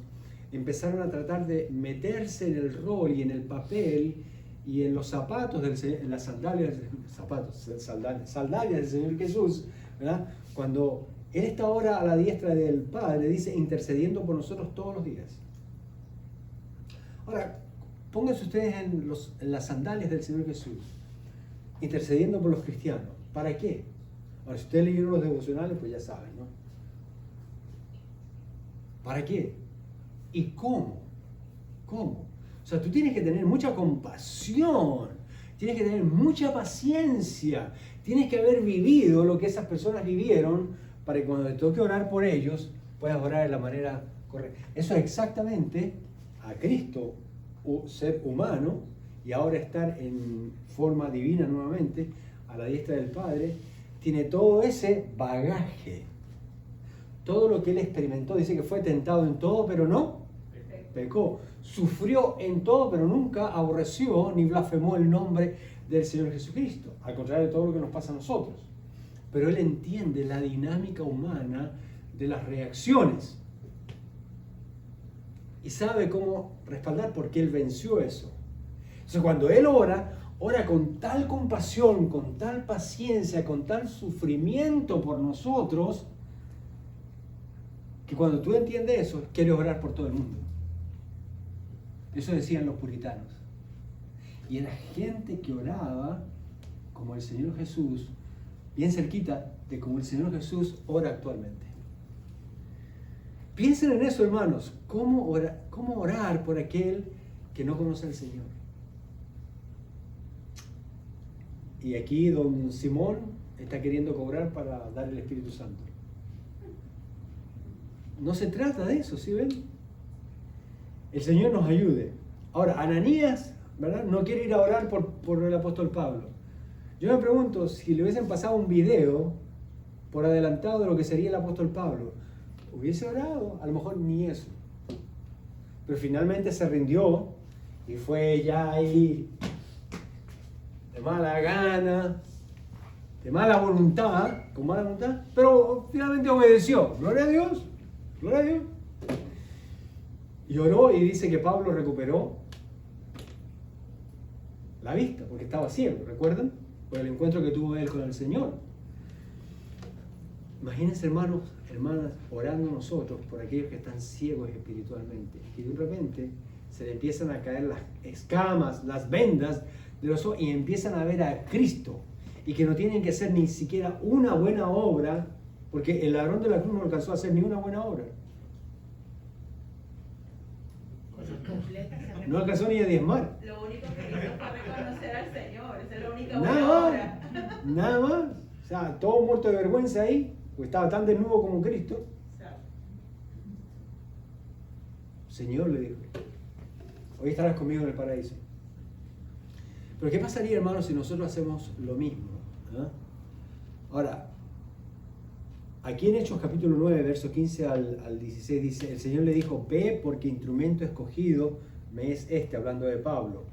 empezaron a tratar de meterse en el rol y en el papel y en los zapatos, en las sandalias del Señor Jesús, ¿verdad? Cuando Él está ahora a la diestra del Padre, dice, intercediendo por nosotros todos los días. Ahora, pónganse ustedes en las sandalias del Señor Jesús, intercediendo por los cristianos. ¿Para qué? Ahora, si ustedes leyeron los devocionales, pues ya saben, ¿no? ¿Para qué? ¿Y cómo? ¿Cómo? O sea, tú tienes que tener mucha compasión, tienes que tener mucha paciencia, tienes que haber vivido lo que esas personas vivieron para que cuando te toque orar por ellos, puedas orar de la manera correcta. Eso es exactamente a Cristo, ser humano, y ahora estar en forma divina nuevamente, a la diestra del Padre, tiene todo ese bagaje. Todo lo que Él experimentó, dice que fue tentado en todo, pero no pecó. Sufrió en todo, pero nunca aborreció ni blasfemó el nombre del Señor Jesucristo. Al contrario de todo lo que nos pasa a nosotros. Pero Él entiende la dinámica humana de las reacciones. Y sabe cómo respaldar porque Él venció eso. Entonces cuando Él ora con tal compasión, con tal paciencia, con tal sufrimiento por nosotros, que cuando tú entiendes eso, quieres orar por todo el mundo. Eso decían los puritanos. Y era gente que oraba como el Señor Jesús, bien cerquita de como el Señor Jesús ora actualmente. Piensen en eso, hermanos. ¿Cómo orar por aquel que no conoce al Señor? Y aquí don Simón está queriendo cobrar para dar el Espíritu Santo. No se trata de eso, ¿sí ven? El Señor nos ayude. Ahora, Ananías, ¿verdad? No quiere ir a orar por el apóstol Pablo. Yo me pregunto, si le hubiesen pasado un video por adelantado de lo que sería el apóstol Pablo, ¿hubiese orado? A lo mejor ni eso. Pero finalmente se rindió y fue ya ahí de mala gana, de mala voluntad, con mala voluntad, pero finalmente obedeció. Gloria a Dios. Gloria a Dios. Y oró y dice que Pablo recuperó la vista, porque estaba ciego, ¿recuerdan? Por el encuentro que tuvo él con el Señor. Imagínense, hermanos, hermanas, orando nosotros por aquellos que están ciegos espiritualmente, y de repente se le empiezan a caer las escamas, las vendas de los ojos y empiezan a ver a Cristo, y que no tienen que hacer ni siquiera una buena obra, porque el ladrón de la cruz no alcanzó a hacer ni una buena obra. No alcanzó ni a diezmar. Lo único que hizo fue reconocer al Señor. Esa es la única buena Nada obra. más, nada más. O sea, todo muerto de vergüenza ahí, porque estaba tan desnudo como Cristo. Señor, le dijo, hoy estarás conmigo en el paraíso. Pero ¿qué pasaría, hermanos, si nosotros hacemos lo mismo? ¿Eh? Ahora, aquí en Hechos capítulo 9, verso 15 al 16 dice, el Señor le dijo, ve porque instrumento escogido me es este, hablando de Pablo,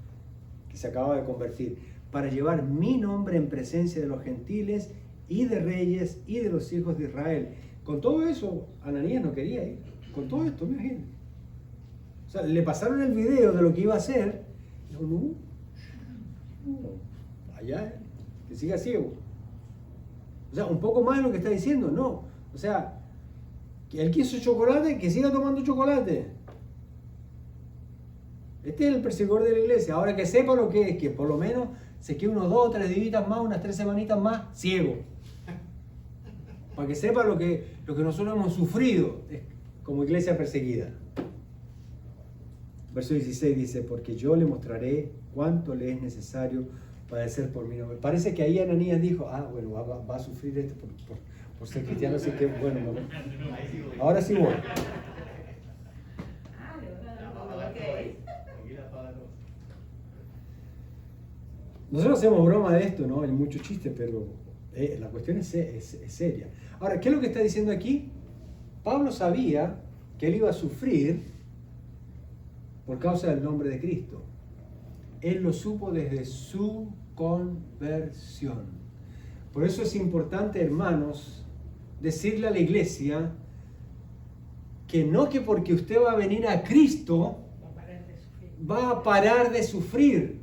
que se acaba de convertir, para llevar mi nombre en presencia de los gentiles y de reyes y de los hijos de Israel. Con todo eso, Ananías no quería ir. Con todo esto, me imagino. O sea, le pasaron el video de lo que iba a hacer. Y dijo, no, allá, que siga ciego. O sea, un poco más de lo que está diciendo, no. O sea, que él quiso chocolate, que siga tomando chocolate. Este es el perseguidor de la iglesia. Ahora que sepa lo que es, que por lo menos se quede unos 2 o 3 días más, unas 3 semanitas más, ciego. Para que sepa lo que nosotros hemos sufrido como iglesia perseguida. Verso 16 dice, porque yo le mostraré cuánto le es necesario padecer por mi nombre. Parece que ahí Ananías dijo, bueno, va a sufrir esto por ser cristiano, así que bueno, no. Ahora sí voy. Nosotros hacemos broma de esto, ¿no? Hay muchos chistes, pero la cuestión es seria. Ahora, ¿qué es lo que está diciendo aquí? Pablo sabía que él iba a sufrir por causa del nombre de Cristo. Él lo supo desde su conversión. Por eso es importante, hermanos, decirle a la iglesia que no que porque usted va a venir a Cristo va a parar de sufrir.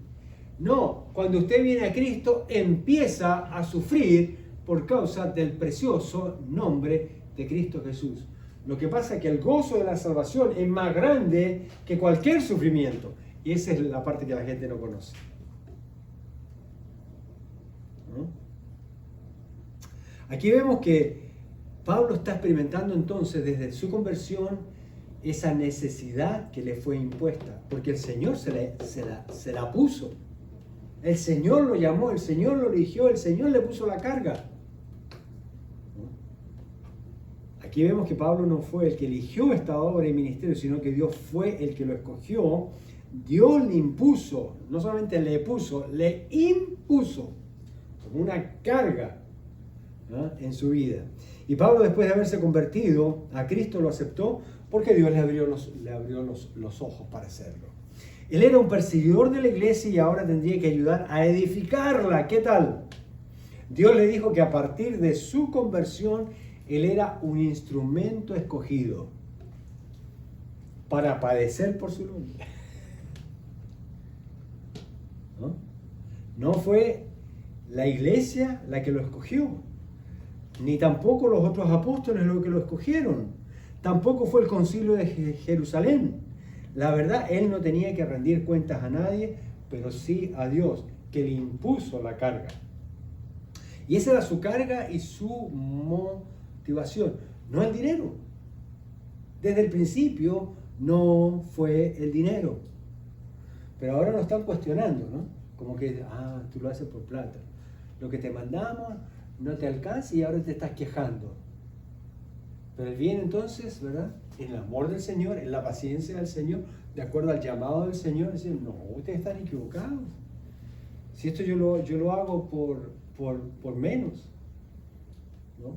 No, cuando usted viene a Cristo empieza a sufrir por causa del precioso nombre de Cristo Jesús. Lo que pasa es que el gozo de la salvación es más grande que cualquier sufrimiento. Y esa es la parte que la gente no conoce. ¿No? Aquí vemos que Pablo está experimentando entonces desde su conversión esa necesidad que le fue impuesta. Porque el Señor se la puso. El Señor lo llamó, el Señor lo eligió, el Señor le puso la carga. Aquí vemos que Pablo no fue el que eligió esta obra y ministerio, sino que Dios fue el que lo escogió. Dios le impuso, no solamente le puso, le impuso como una carga, ¿no?, en su vida. Y Pablo, después de haberse convertido a Cristo, lo aceptó porque Dios le abrió los ojos para hacerlo. Él era un perseguidor de la iglesia y ahora tendría que ayudar a edificarla. ¿Qué tal? Dios le dijo que a partir de su conversión, él era un instrumento escogido para padecer por su nombre. ¿No? No fue la iglesia la que lo escogió, ni tampoco los otros apóstoles los que lo escogieron. Tampoco fue el concilio de Jerusalén. La verdad, él no tenía que rendir cuentas a nadie, pero sí a Dios, que le impuso la carga. Y esa era su carga y su motivación, no el dinero. Desde el principio no fue el dinero. Pero ahora lo están cuestionando, ¿no? Como que, tú lo haces por plata. Lo que te mandamos no te alcanza y ahora te estás quejando. Pero el bien entonces, ¿verdad?, en el amor del Señor, en la paciencia del Señor, de acuerdo al llamado del Señor, decir, no, ustedes están equivocados. Si esto yo lo hago por menos, ¿no?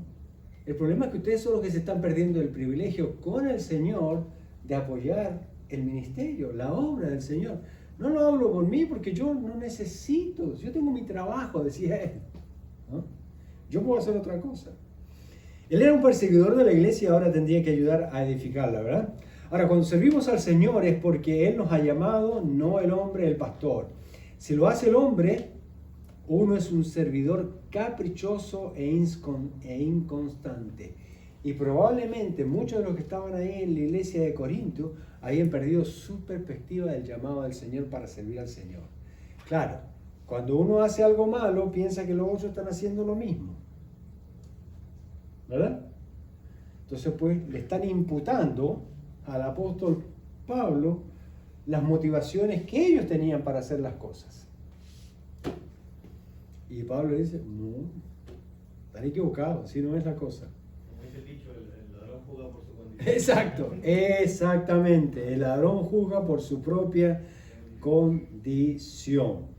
El problema es que ustedes son los que se están perdiendo el privilegio con el Señor de apoyar el ministerio, la obra del Señor. No lo hablo por mí porque yo no necesito, yo tengo mi trabajo, decía él, ¿no? Yo puedo hacer otra cosa. Él era un perseguidor de la iglesia y ahora tendría que ayudar a edificarla, ¿verdad? Ahora, cuando servimos al Señor es porque Él nos ha llamado, no el hombre, el pastor. Si lo hace el hombre, uno es un servidor caprichoso e inconstante. Y probablemente muchos de los que estaban ahí en la iglesia de Corinto habían perdido su perspectiva del llamado del Señor para servir al Señor. Claro, cuando uno hace algo malo, piensa que los otros están haciendo lo mismo, ¿verdad? Entonces, pues, le están imputando al apóstol Pablo las motivaciones que ellos tenían para hacer las cosas. Y Pablo dice, no, están equivocados, así no es la cosa. Como dice el dicho, el ladrón juzga por su condición. Exacto, exactamente. El ladrón juzga por su propia condición.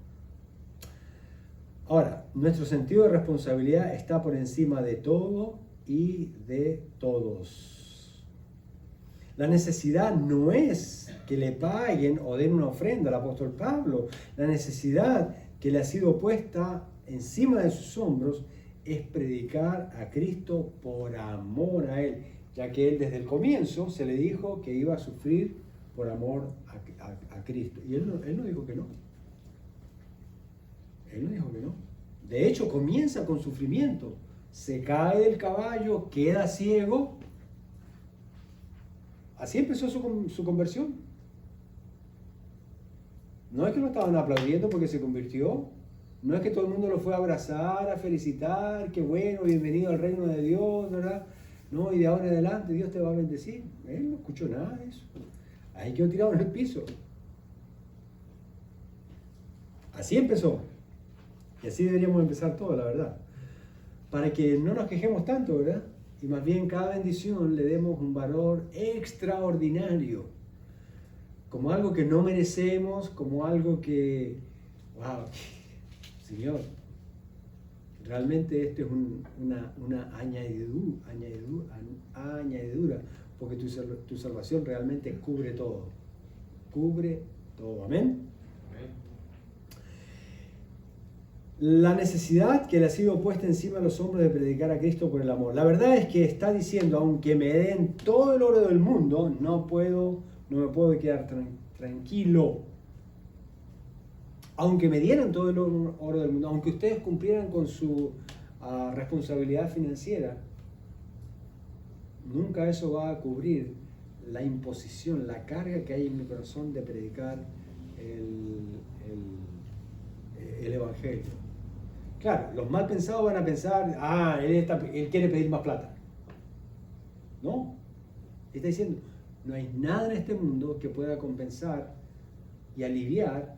Ahora, nuestro sentido de responsabilidad está por encima de todo y de todos. La necesidad no es que le paguen o den una ofrenda al apóstol Pablo. La necesidad que le ha sido puesta encima de sus hombros es predicar a Cristo por amor a Él, ya que Él desde el comienzo se le dijo que iba a sufrir por amor a Cristo. Y él no dijo que no. Él no dijo que no. De hecho, comienza con sufrimiento. Se cae del caballo, queda ciego. Así empezó su conversión. No es que lo estaban aplaudiendo porque se convirtió. No es que todo el mundo lo fue a abrazar, a felicitar, qué bueno, bienvenido al reino de Dios, ¿verdad? No, y de ahora en adelante Dios te va a bendecir. Él no escuchó nada de eso. Ahí quedó tirado en el piso. Así empezó. Y así deberíamos empezar todo, la verdad. Para que no nos quejemos tanto, ¿verdad? Y más bien cada bendición le demos un valor extraordinario. Como algo que no merecemos, como algo que, wow, Señor, realmente esto es una añadidura, porque tu salvación realmente cubre todo. Cubre todo. Amén. La necesidad que le ha sido puesta encima de los hombros de predicar a Cristo por el amor. La verdad es que está diciendo, aunque me den todo el oro del mundo, no me puedo quedar tranquilo. Aunque me dieran todo el oro del mundo, aunque ustedes cumplieran con su responsabilidad financiera, nunca eso va a cubrir la imposición, la carga que hay en mi corazón de predicar el Evangelio. Claro, los mal pensados van a pensar, él quiere pedir más plata. No, está diciendo, no hay nada en este mundo que pueda compensar y aliviar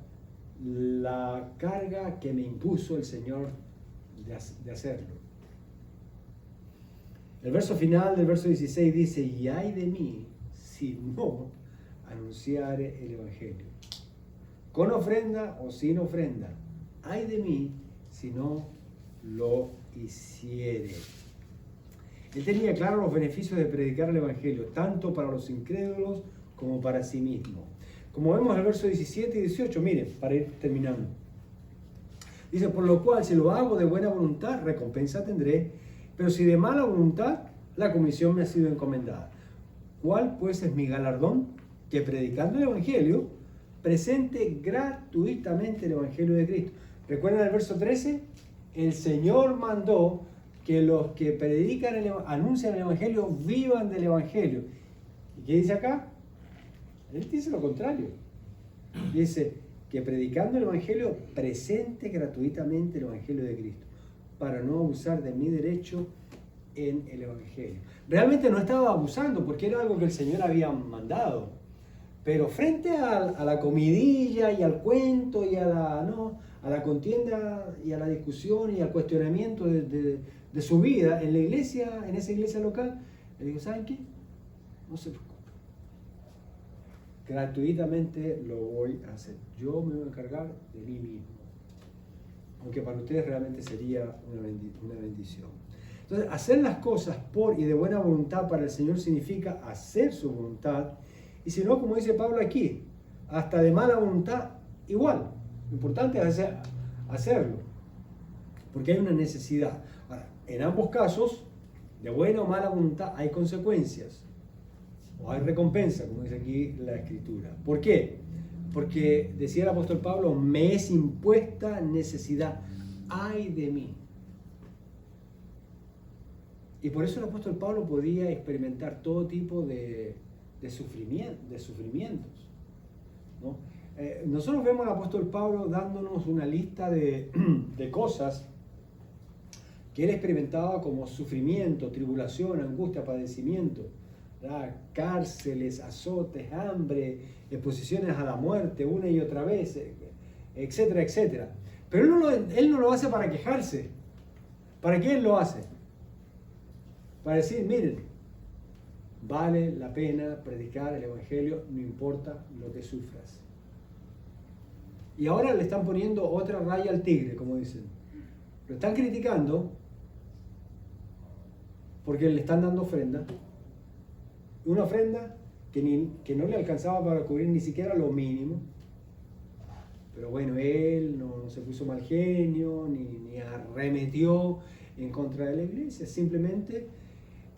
la carga que me impuso el Señor de hacerlo. El verso final del verso 16 dice, y ay de mí si no anunciare el Evangelio. Con ofrenda o sin ofrenda. Ay de mí si no lo hiciere. Él tenía claro los beneficios de predicar el Evangelio, tanto para los incrédulos como para sí mismo. Como vemos en el verso 17 y 18, miren, para ir terminando. Dice, por lo cual, si lo hago de buena voluntad, recompensa tendré, pero si de mala voluntad, la comisión me ha sido encomendada. ¿Cuál pues es mi galardón? Que predicando el Evangelio, presente gratuitamente el Evangelio de Cristo. ¿Recuerdan el verso 13? El Señor mandó que los que predican, anuncian el Evangelio, vivan del Evangelio. ¿Y qué dice acá? Él dice lo contrario. Dice que predicando el Evangelio, presente gratuitamente el Evangelio de Cristo, para no abusar de mi derecho en el Evangelio. Realmente no estaba abusando porque era algo que el Señor había mandado. Pero frente a la comidilla y al cuento y a la contienda y a la discusión y al cuestionamiento de su vida en la iglesia, en esa iglesia local, le digo, ¿saben qué? No se preocupen. Gratuitamente lo voy a hacer. Yo me voy a encargar de mí mismo. Aunque para ustedes realmente sería una bendición. Entonces, hacer las cosas por y de buena voluntad para el Señor significa hacer su voluntad. Y si no, como dice Pablo aquí, hasta de mala voluntad, igual. Lo importante es hacerlo. Porque hay una necesidad. Ahora, en ambos casos, de buena o mala voluntad, hay consecuencias. O hay recompensa, como dice aquí la Escritura. ¿Por qué? Porque, decía el apóstol Pablo, me es impuesta necesidad. ¡Ay de mí! Y por eso el apóstol Pablo podía experimentar todo tipo de sufrimientos, ¿no? Nosotros vemos al apóstol Pablo dándonos una lista de cosas que él experimentaba como sufrimiento, tribulación, angustia, padecimiento. ¿verdad? Cárceles, azotes, hambre, exposiciones a la muerte una y otra vez, etcétera, etcétera. Pero él no lo hace para quejarse. ¿Para qué él lo hace? Para decir, miren, vale la pena predicar el Evangelio, no importa lo que sufras. Y ahora le están poniendo otra raya al tigre, como dicen. Lo están criticando porque le están dando ofrenda. Una ofrenda que no le alcanzaba para cubrir ni siquiera lo mínimo. Pero bueno, él no se puso mal genio, ni arremetió en contra de la iglesia. Simplemente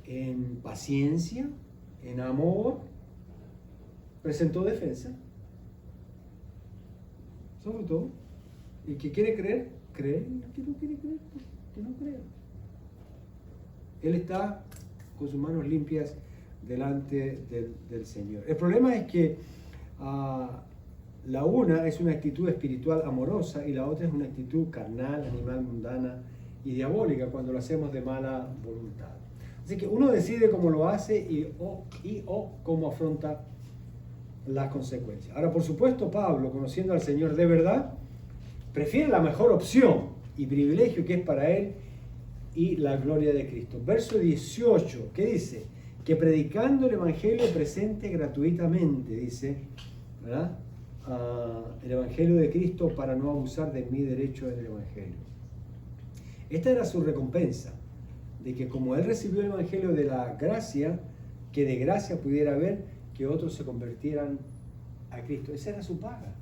en paciencia, en amor, presentó defensa. Sobre todo. El que quiere creer, cree. Y el que no quiere creer, pues, que no crea. Él está con sus manos limpias delante del Señor. El problema es que la una es una actitud espiritual amorosa y la otra es una actitud carnal, animal, mundana y diabólica cuando lo hacemos de mala voluntad. Así que uno decide cómo lo hace y cómo afronta las consecuencias. Ahora, por supuesto, Pablo, conociendo al Señor de verdad, prefiere la mejor opción y privilegio que es para él y la gloria de Cristo. Verso 18, ¿qué dice? Que predicando el Evangelio presente gratuitamente, dice, ¿verdad? El Evangelio de Cristo para no abusar de mi derecho en el Evangelio. Esta era su recompensa, de que como él recibió el Evangelio de la gracia, que de gracia pudiera haber que otros se convirtieran a Cristo. Esa era su paga.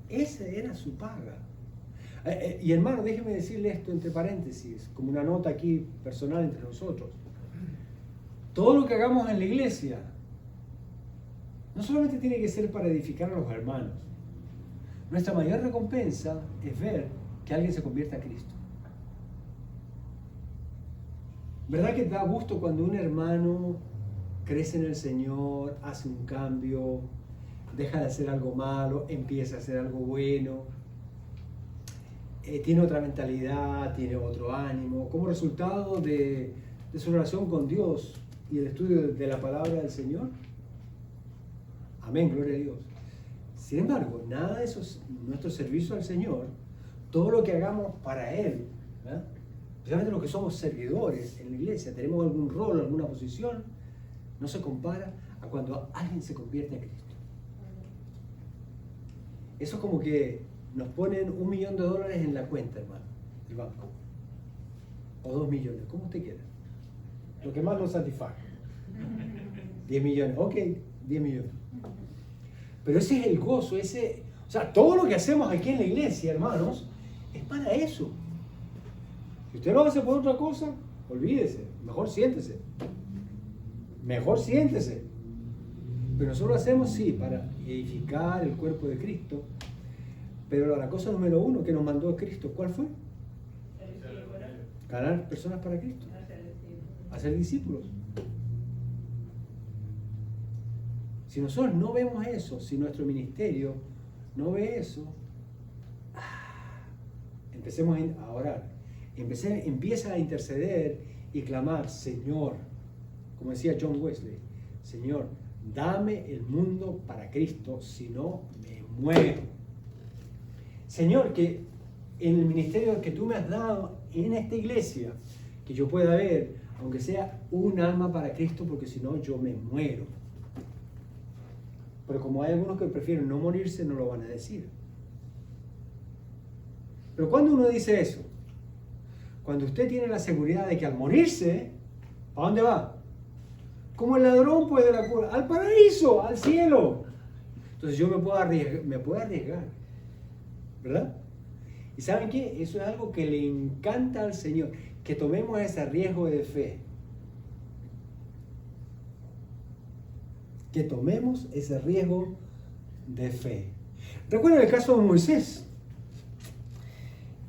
Esa era su paga. Y hermano, déjeme decirle esto entre paréntesis, como una nota aquí personal entre nosotros. Todo lo que hagamos en la iglesia no solamente tiene que ser para edificar a los hermanos. Nuestra mayor recompensa es ver que alguien se convierta a Cristo. ¿Verdad que da gusto cuando un hermano crece en el Señor, hace un cambio, deja de hacer algo malo, empieza a hacer algo bueno, tiene otra mentalidad, tiene otro ánimo, como resultado de su relación con Dios y el estudio de la palabra del Señor? Amén, gloria a Dios. Sin embargo, nada de eso es nuestro servicio al Señor, todo lo que hagamos para Él, ¿verdad? Especialmente los que somos servidores en la iglesia, tenemos algún rol, alguna posición, no se compara a cuando alguien se convierte a Cristo. Eso es como que nos ponen $1 millón en la cuenta, hermano, del banco. O 2 millones, como usted quiera. Lo que más nos satisfaga. 10 millones, ok, 10 millones. Pero ese es el gozo, o sea, todo lo que hacemos aquí en la iglesia, hermanos, es para eso. Si usted lo hace por otra cosa, olvídese, mejor siéntese. Mejor siéntese. Pero nosotros lo hacemos, sí, para edificar el cuerpo de Cristo. Pero la cosa número 1 que nos mandó Cristo, ¿cuál fue? Ganar personas para Cristo. Hacer discípulos. Si nosotros no vemos eso, si nuestro ministerio no ve eso, empecemos a orar. Empieza a interceder y clamar, Señor, como decía John Wesley, Señor, dame el mundo para Cristo, si no me muero. Señor, que en el ministerio que tú me has dado en esta iglesia, que yo pueda ver, aunque sea un alma para Cristo, porque si no yo me muero. Pero como hay algunos que prefieren no morirse, no lo van a decir. Pero cuando uno dice eso, cuando usted tiene la seguridad de que al morirse, ¿a dónde va? Como el ladrón puede la cura, al paraíso, al cielo. Entonces yo me puedo arriesgar, ¿verdad? ¿Y saben qué? Eso es algo que le encanta al Señor, que tomemos ese riesgo de fe. Que tomemos ese riesgo de fe. Recuerden el caso de Moisés.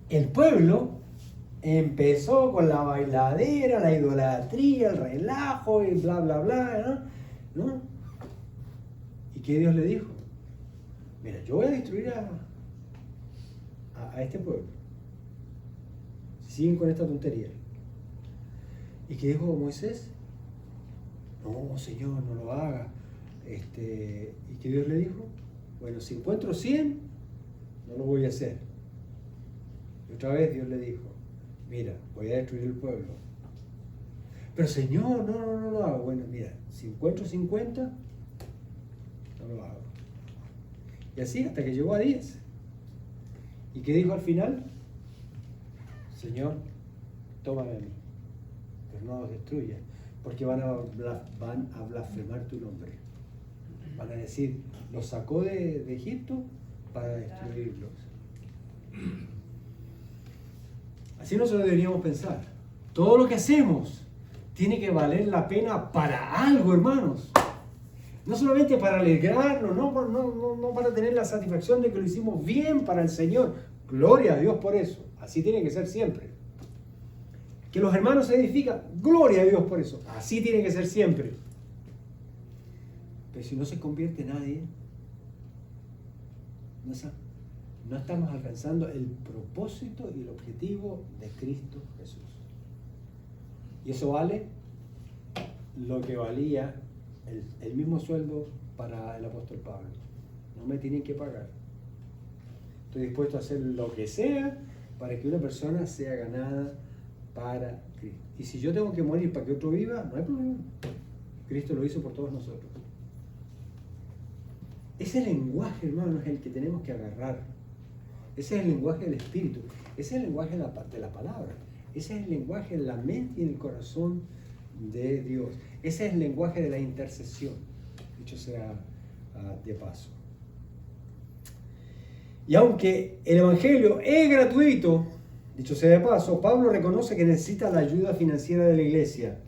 El pueblo empezó con la bailadera, la idolatría, el relajo y bla, bla, bla, ¿no? ¿Y qué Dios le dijo? Mira, yo voy a destruir a este pueblo. Si siguen con esta tontería. ¿Y qué dijo Moisés? No, Señor, no lo haga. ¿Y qué Dios le dijo? Bueno, si encuentro 100, no lo voy a hacer. Y otra vez Dios le dijo, mira, voy a destruir el pueblo. Pero Señor, no lo hago. Bueno, mira, si encuentro 50, no lo hago. Y así hasta que llegó a 10. ¿Y qué dijo al final? Señor, tómame a mí, pero no los destruya, porque van a blasfemar tu nombre. Van a decir, los sacó de Egipto para destruirlos. Así nosotros deberíamos pensar. Todo lo que hacemos tiene que valer la pena para algo, hermanos. No solamente para alegrarnos, no para tener la satisfacción de que lo hicimos bien para el Señor. Gloria a Dios por eso. Así tiene que ser siempre. Que los hermanos se edifican, gloria a Dios por eso. Así tiene que ser siempre. Pero si no se convierte nadie, no estamos alcanzando el propósito y el objetivo de Cristo Jesús. Y eso vale lo que valía el mismo sueldo para el apóstol Pablo. No me tienen que pagar. Estoy dispuesto a hacer lo que sea para que una persona sea ganada para Cristo. Y si yo tengo que morir para que otro viva, no hay problema. Cristo lo hizo por todos nosotros. Ese lenguaje, hermano, es el que tenemos que agarrar. Ese es el lenguaje del Espíritu. Ese es el lenguaje de la palabra. Ese es el lenguaje de la mente y el corazón de Dios. Ese es el lenguaje de la intercesión, dicho sea de paso. Y aunque el Evangelio es gratuito, dicho sea de paso, Pablo reconoce que necesita la ayuda financiera de la iglesia,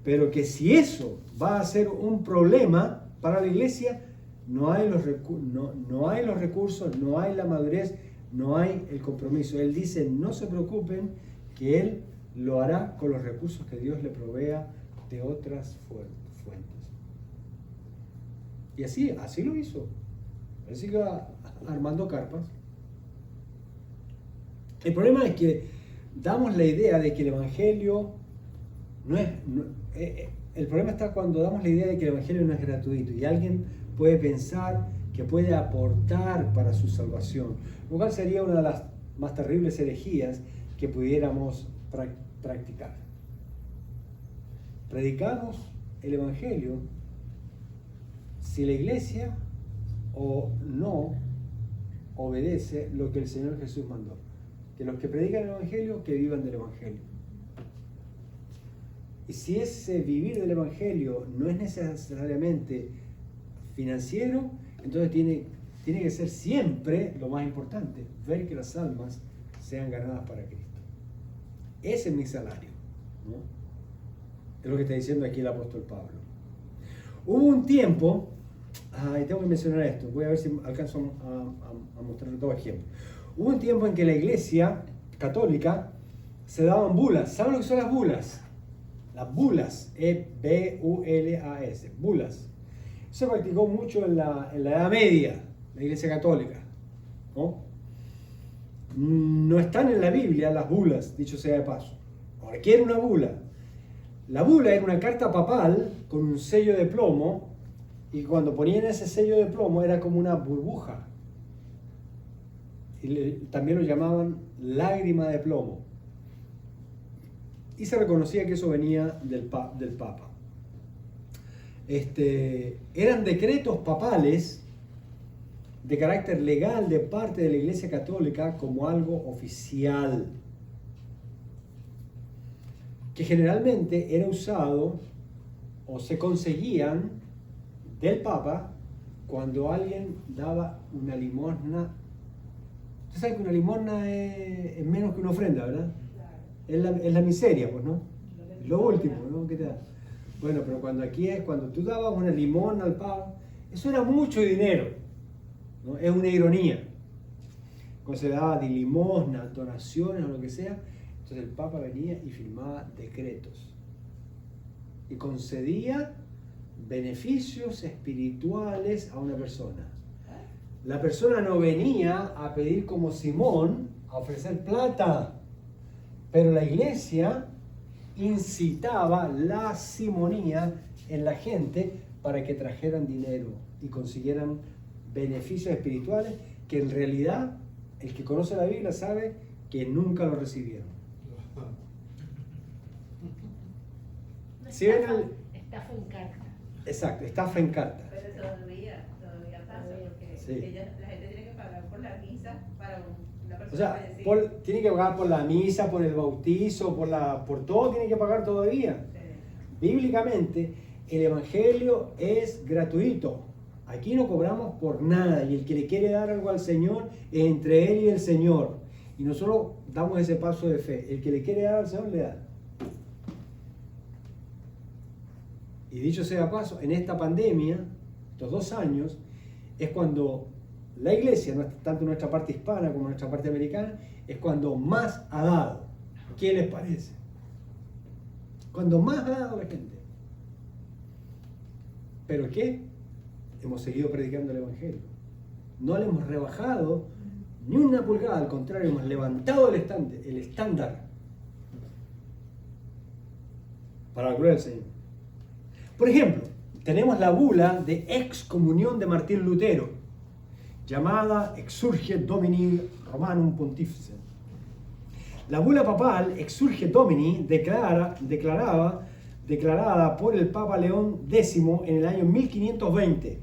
pero que si eso va a ser un problema para la iglesia, no hay los recursos, no hay la madurez, no hay el compromiso. Él dice, no se preocupen, que Él lo hará con los recursos que Dios le provea de otras fuentes. Y así lo hizo. Él siguió armando carpas. El problema es que damos la idea de que el Evangelio el problema está cuando damos la idea de que el Evangelio no es gratuito y alguien puede pensar que puede aportar para su salvación, lo cual sería una de las más terribles herejías que pudiéramos practicar. Predicamos el Evangelio si la iglesia o no obedece lo que el Señor Jesús mandó. Que los que predican el Evangelio, que vivan del Evangelio. Y si ese vivir del Evangelio no es necesariamente financiero, entonces tiene que ser siempre lo más importante, ver que las almas sean ganadas para Cristo. Ese es mi salario, ¿no? Es lo que está diciendo aquí el apóstol Pablo. Hubo un tiempo, y tengo que mencionar esto, voy a ver si alcanzo a mostrar dos ejemplos. Hubo un tiempo en que la iglesia católica se daban bulas. ¿Saben lo que son las bulas? Las bulas, B-U-L-A-S, bulas. Eso se practicó mucho en la Edad Media, la iglesia católica, ¿no? No están en la Biblia las bulas, dicho sea de paso. Ahora, ¿qué era una bula? La bula era una carta papal con un sello de plomo, y cuando ponían ese sello de plomo era como una burbuja. Y también lo llamaban lágrima de plomo. Y se reconocía que eso venía del Papa. Eran decretos papales de carácter legal de parte de la Iglesia Católica como algo oficial, que generalmente era usado o se conseguían del Papa cuando alguien daba una limosna. Usted sabe que una limosna es menos que una ofrenda, ¿verdad? Es la miseria, pues, ¿no? Lo último, ¿no? ¿Qué te da? Bueno, pero cuando tú dabas una limosna al Papa, eso era mucho dinero, ¿no? Es una ironía. Cuando se daba de limosna, donaciones o lo que sea, entonces el Papa venía y firmaba decretos y concedía beneficios espirituales a una persona. La persona no venía a pedir como Simón, a ofrecer plata, pero la iglesia incitaba la simonía en la gente para que trajeran dinero y consiguieran beneficios espirituales que en realidad el que conoce la Biblia sabe que nunca lo recibieron. ¿Sí ven Estafa en carta. Exacto, estafa en carta. Pero todavía pasa, porque Sí. la gente tiene que pagar por la misa para una persona O sea, fallecida. tiene que pagar por la misa, por el bautizo, por todo tiene que pagar todavía. Sí. Bíblicamente, el Evangelio es gratuito. Aquí no cobramos por nada y el que le quiere dar algo al Señor es entre él y el Señor. Y nosotros damos ese paso de fe. El que le quiere dar al Señor le da. Y dicho sea paso, en esta pandemia, estos 2 años, es cuando la iglesia, tanto nuestra parte hispana como nuestra parte americana, es cuando más ha dado. ¿Qué les parece? Cuando más ha dado la gente. ¿Pero qué? Hemos seguido predicando el Evangelio. No le hemos rebajado ni una pulgada, al contrario, hemos levantado el estándar para la gloria del Señor. Por ejemplo, tenemos la bula de excomunión de Martín Lutero, llamada Exsurge Domini Romanum Pontifice. La bula papal Exsurge Domini declarada por el Papa León X en el año 1520.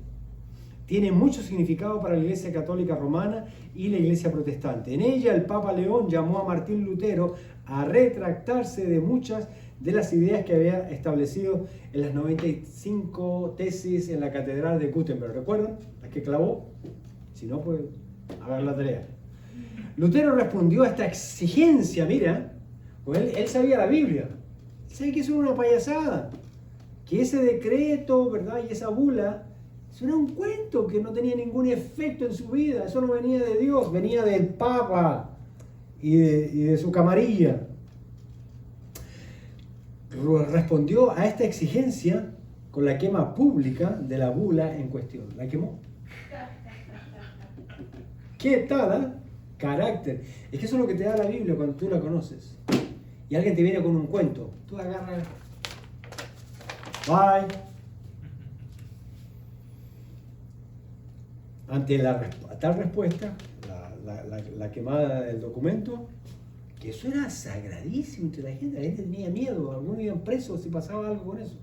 Tiene mucho significado para la Iglesia Católica Romana y la Iglesia Protestante. En ella el Papa León llamó a Martín Lutero a retractarse de muchas de las ideas que había establecido en las 95 tesis en la Catedral de Gutenberg. ¿Recuerdan? Las que clavó. Si no, pues hagan la tarea. Lutero respondió a esta exigencia, mira, pues él sabía la Biblia. Sabe que eso era una payasada. Que ese decreto, ¿verdad? Y esa bula, eso era un cuento que no tenía ningún efecto en su vida. Eso no venía de Dios, venía del Papa y de su camarilla. Respondió a esta exigencia con la quema pública de la bula en cuestión. La quemó. ¿Qué tal? Carácter. Es que eso es lo que te da la Biblia cuando tú la conoces. Y alguien te viene con un cuento. Tú agarras. Bye. Ante tal respuesta, la quemada del documento, que eso era sagradísimo entre la gente tenía miedo, algunos iban presos si pasaba algo con eso.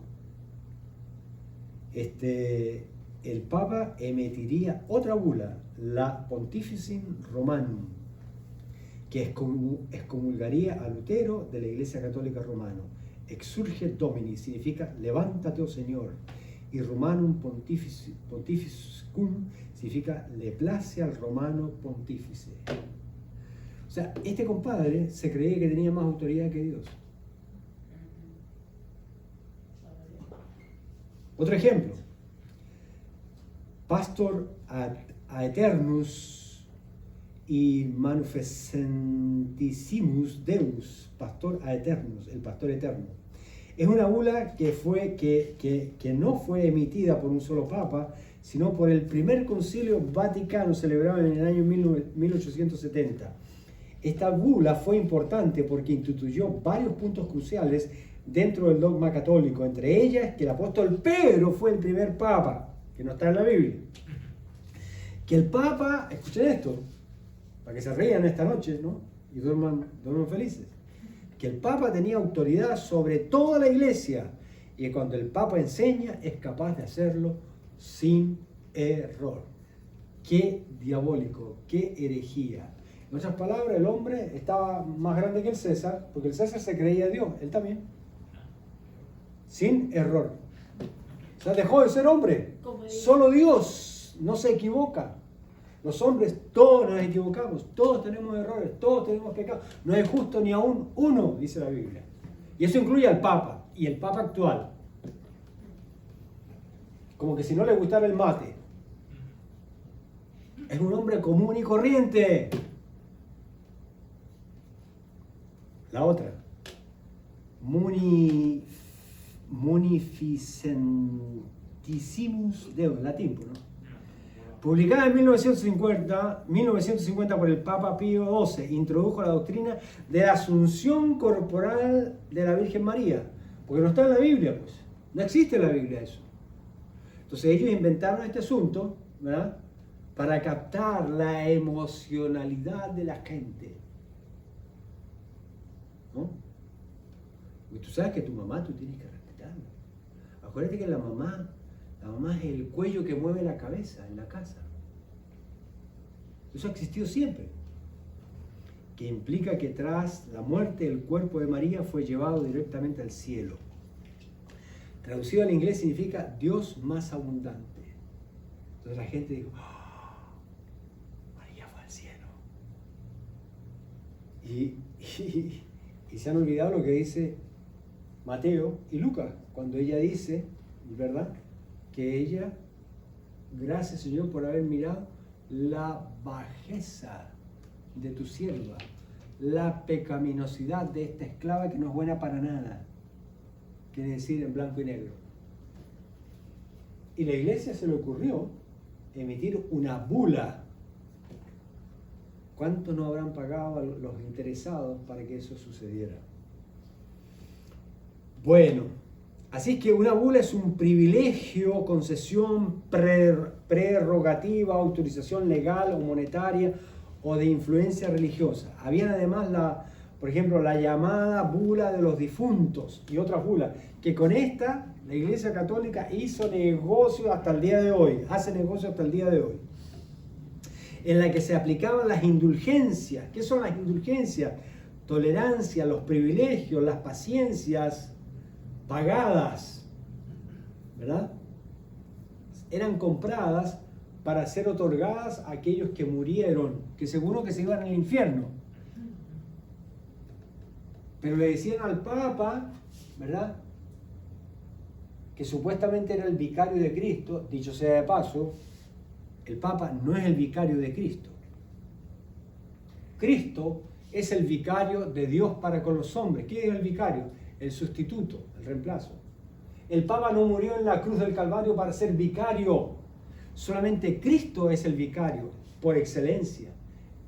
El Papa emitiría otra bula, la Pontificem Romanum, que excomulgaría a Lutero de la Iglesia Católica Romana. Exsurge Domini significa levántate, oh Señor, y Romanum Pontificum significa le place al romano pontífice. O sea, este compadre se creía que tenía más autoridad que Dios. Otro ejemplo. Pastor Aeternus y Manifestentissimus Deus, Pastor Aeternus, el pastor eterno. Es una bula que no fue emitida por un solo papa, sino por el primer concilio vaticano celebrado en el año 1870. Esta bula fue importante porque instituyó varios puntos cruciales dentro del dogma católico, entre ellas que el apóstol Pedro fue el primer papa, que no está en la Biblia. Que el papa, escuchen esto, para que se rían esta noche, ¿no? Y duerman felices. Que el papa tenía autoridad sobre toda la iglesia y que cuando el papa enseña es capaz de hacerlo sin error. Qué diabólico, qué herejía. En otras palabras, el hombre estaba más grande que el César, porque el César se creía Dios, él también. Sin error. O sea, dejó de ser hombre. Solo Dios no se equivoca. Los hombres todos nos equivocamos, todos tenemos errores, todos tenemos pecados. No hay justo ni aún uno, dice la Biblia. Y eso incluye al Papa, y el Papa actual. Como que si no le gustara el mate. Es un hombre común y corriente. La otra. Munificentissimus Deus, latín, ¿no? Publicada en 1950 por el Papa Pío XII, introdujo la doctrina de la asunción corporal de la Virgen María. Porque no está en la Biblia, pues. No existe en la Biblia eso. Entonces ellos inventaron este asunto, ¿verdad?, para captar la emocionalidad de la gente. ¿No? Porque tú sabes que tu mamá tú tienes que respetarla. Acuérdate que la mamá es el cuello que mueve la cabeza en la casa. Eso ha existido siempre. Que implica que tras la muerte el cuerpo de María fue llevado directamente al cielo. Traducido al inglés significa Dios más abundante. Entonces la gente dijo, oh, María fue al cielo. Y se han olvidado lo que dice Mateo y Lucas, cuando ella dice, ¿verdad?, que ella, gracias Señor por haber mirado la bajeza de tu sierva, la pecaminosidad de esta esclava que no es buena para nada. Quiere decir en blanco y negro. Y la iglesia se le ocurrió emitir una bula. ¿Cuánto no habrán pagado los interesados para que eso sucediera? Bueno, así que una bula es un privilegio, concesión, prerrogativa, autorización legal o monetaria o de influencia religiosa. Habían además por ejemplo, la llamada bula de los difuntos y otras bulas, que con esta la Iglesia Católica hizo negocio hasta el día de hoy, hace negocio hasta el día de hoy, en la que se aplicaban las indulgencias. ¿Qué son las indulgencias? Tolerancia, los privilegios, las paciencias pagadas, ¿verdad? Eran compradas para ser otorgadas a aquellos que murieron, que seguro que se iban al infierno. Pero le decían al Papa, ¿verdad?, que supuestamente era el vicario de Cristo. Dicho sea de paso, el Papa no es el vicario de Cristo. Cristo es el vicario de Dios para con los hombres. ¿Quién es el vicario? El sustituto, el reemplazo. El Papa no murió en la cruz del Calvario para ser vicario. Solamente Cristo es el vicario por excelencia,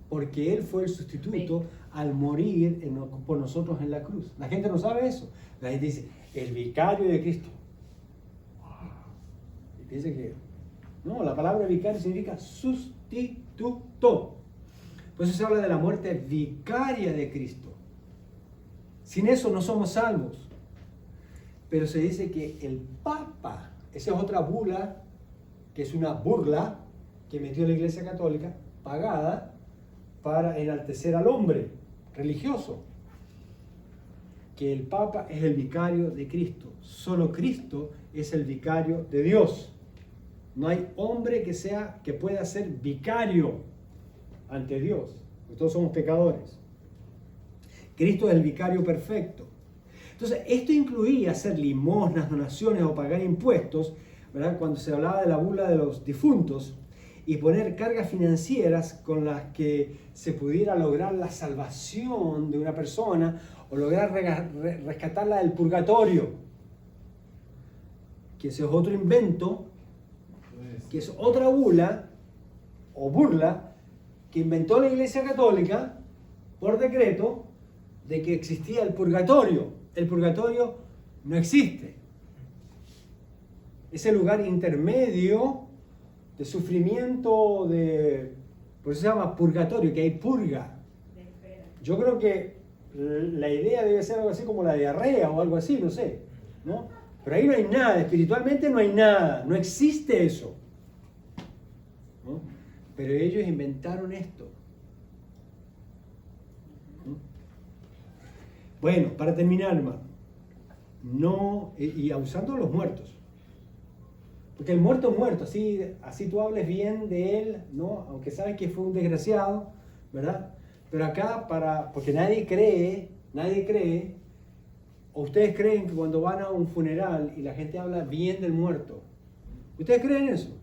porque Él fue el sustituto al morir por nosotros en la cruz. La gente no sabe eso. La gente dice, el vicario de Cristo. Y piensa que no, la palabra vicario significa sustituto. Por eso se habla de la muerte vicaria de Cristo. Sin eso no somos salvos. Pero se dice que el Papa, esa es otra bula, que es una burla que metió la Iglesia Católica, pagada para enaltecer al hombre religioso. Que el Papa es el vicario de Cristo. Solo Cristo es el vicario de Dios. No hay hombre que pueda ser vicario ante Dios. Todos somos pecadores. Cristo es el vicario perfecto. Entonces, esto incluía hacer limosnas, donaciones o pagar impuestos, ¿verdad?, cuando se hablaba de la bula de los difuntos, y poner cargas financieras con las que se pudiera lograr la salvación de una persona o lograr rescatarla del purgatorio. Que ese es otro invento, que es otra bula o burla que inventó la Iglesia Católica por decreto de que existía el purgatorio. El purgatorio no existe. Ese lugar intermedio de sufrimiento, por eso se llama purgatorio, que hay purga. Yo creo que la idea debe ser algo así como la diarrea o algo así, no sé, ¿no? Pero ahí no hay nada, espiritualmente no hay nada, no existe eso, ¿no? Pero ellos inventaron esto. ¿No? Bueno, para terminar, hermano, no, y usando los muertos. Porque el muerto es muerto, así tú hables bien de él, ¿no? Aunque sabes que fue un desgraciado, ¿verdad? Pero acá, porque nadie cree, o ustedes creen que cuando van a un funeral y la gente habla bien del muerto, ¿ustedes creen eso?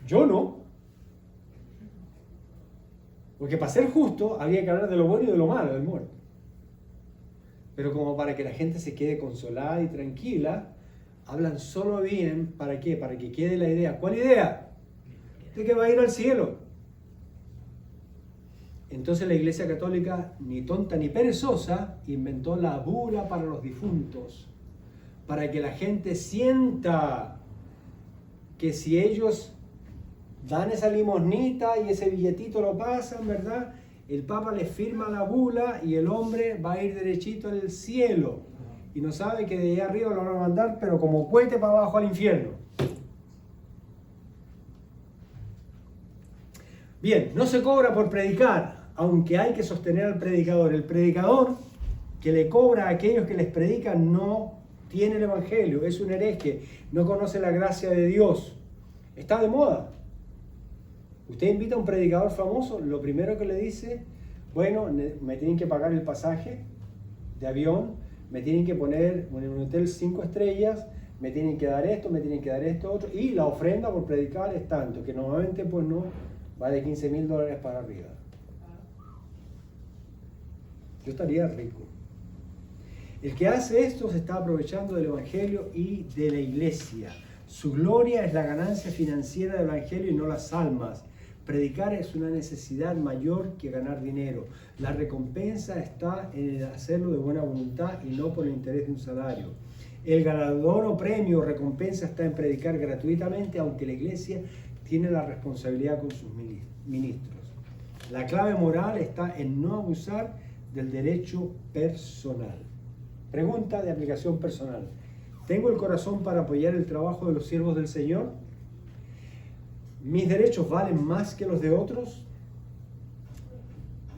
Yo no. Porque para ser justo, había que hablar de lo bueno y de lo malo del muerto. Pero como para que la gente se quede consolada y tranquila, hablan solo bien, ¿para qué? Para que quede la idea. ¿Cuál idea? De que va a ir al cielo. Entonces la Iglesia Católica, ni tonta ni perezosa, inventó la bula para los difuntos, para que la gente sienta que si ellos dan esa limosnita y ese billetito lo pasan, ¿verdad? El Papa les firma la bula y el hombre va a ir derechito al cielo. Y no sabe que de allá arriba lo van a mandar, pero como cohete para abajo al infierno. Bien, no se cobra por predicar, aunque hay que sostener al predicador. El predicador que le cobra a aquellos que les predican no tiene el evangelio, es un hereje, no conoce la gracia de Dios. Está de moda. Usted invita a un predicador famoso, lo primero que le dice, bueno, me tienen que pagar el pasaje de avión, me tienen que poner en un hotel 5 estrellas, me tienen que dar esto, me tienen que dar esto, otro, y la ofrenda por predicar es tanto, que normalmente pues no va de $15,000 para arriba. Yo estaría rico. El que hace esto se está aprovechando del evangelio y de la iglesia. Su gloria es la ganancia financiera del evangelio y no las almas. Predicar es una necesidad mayor que ganar dinero. La recompensa está en el hacerlo de buena voluntad y no por el interés de un salario. El galardón o premio o recompensa está en predicar gratuitamente, aunque la iglesia tiene la responsabilidad con sus ministros. La clave moral está en no abusar del derecho personal. Pregunta de aplicación personal. ¿Tengo el corazón para apoyar el trabajo de los siervos del Señor? ¿Mis derechos valen más que los de otros?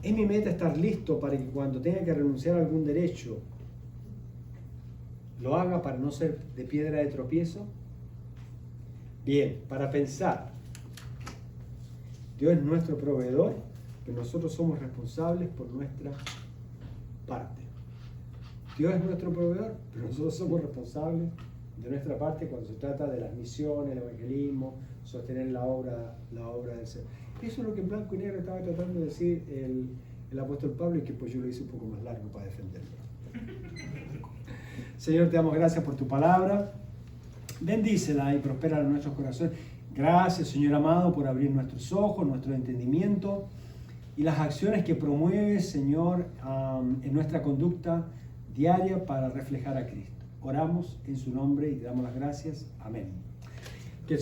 ¿Es mi meta estar listo para que cuando tenga que renunciar a algún derecho lo haga para no ser de piedra de tropiezo? Bien, para pensar. Dios es nuestro proveedor, pero nosotros somos responsables por nuestra parte. Dios es nuestro proveedor, pero nosotros somos responsables de nuestra parte cuando se trata de las misiones, el evangelismo, sostener la obra del Señor. Eso es lo que en blanco y negro estaba tratando de decir el apóstol Pablo, y que pues yo lo hice un poco más largo para defenderlo. Señor, te damos gracias por tu palabra. Bendícela y prospera en nuestros corazones. Gracias, Señor amado, por abrir nuestros ojos, nuestro entendimiento y las acciones que promueves, Señor, en nuestra conducta diaria para reflejar a Cristo. Oramos en su nombre y te damos las gracias. Amén. Que el Señor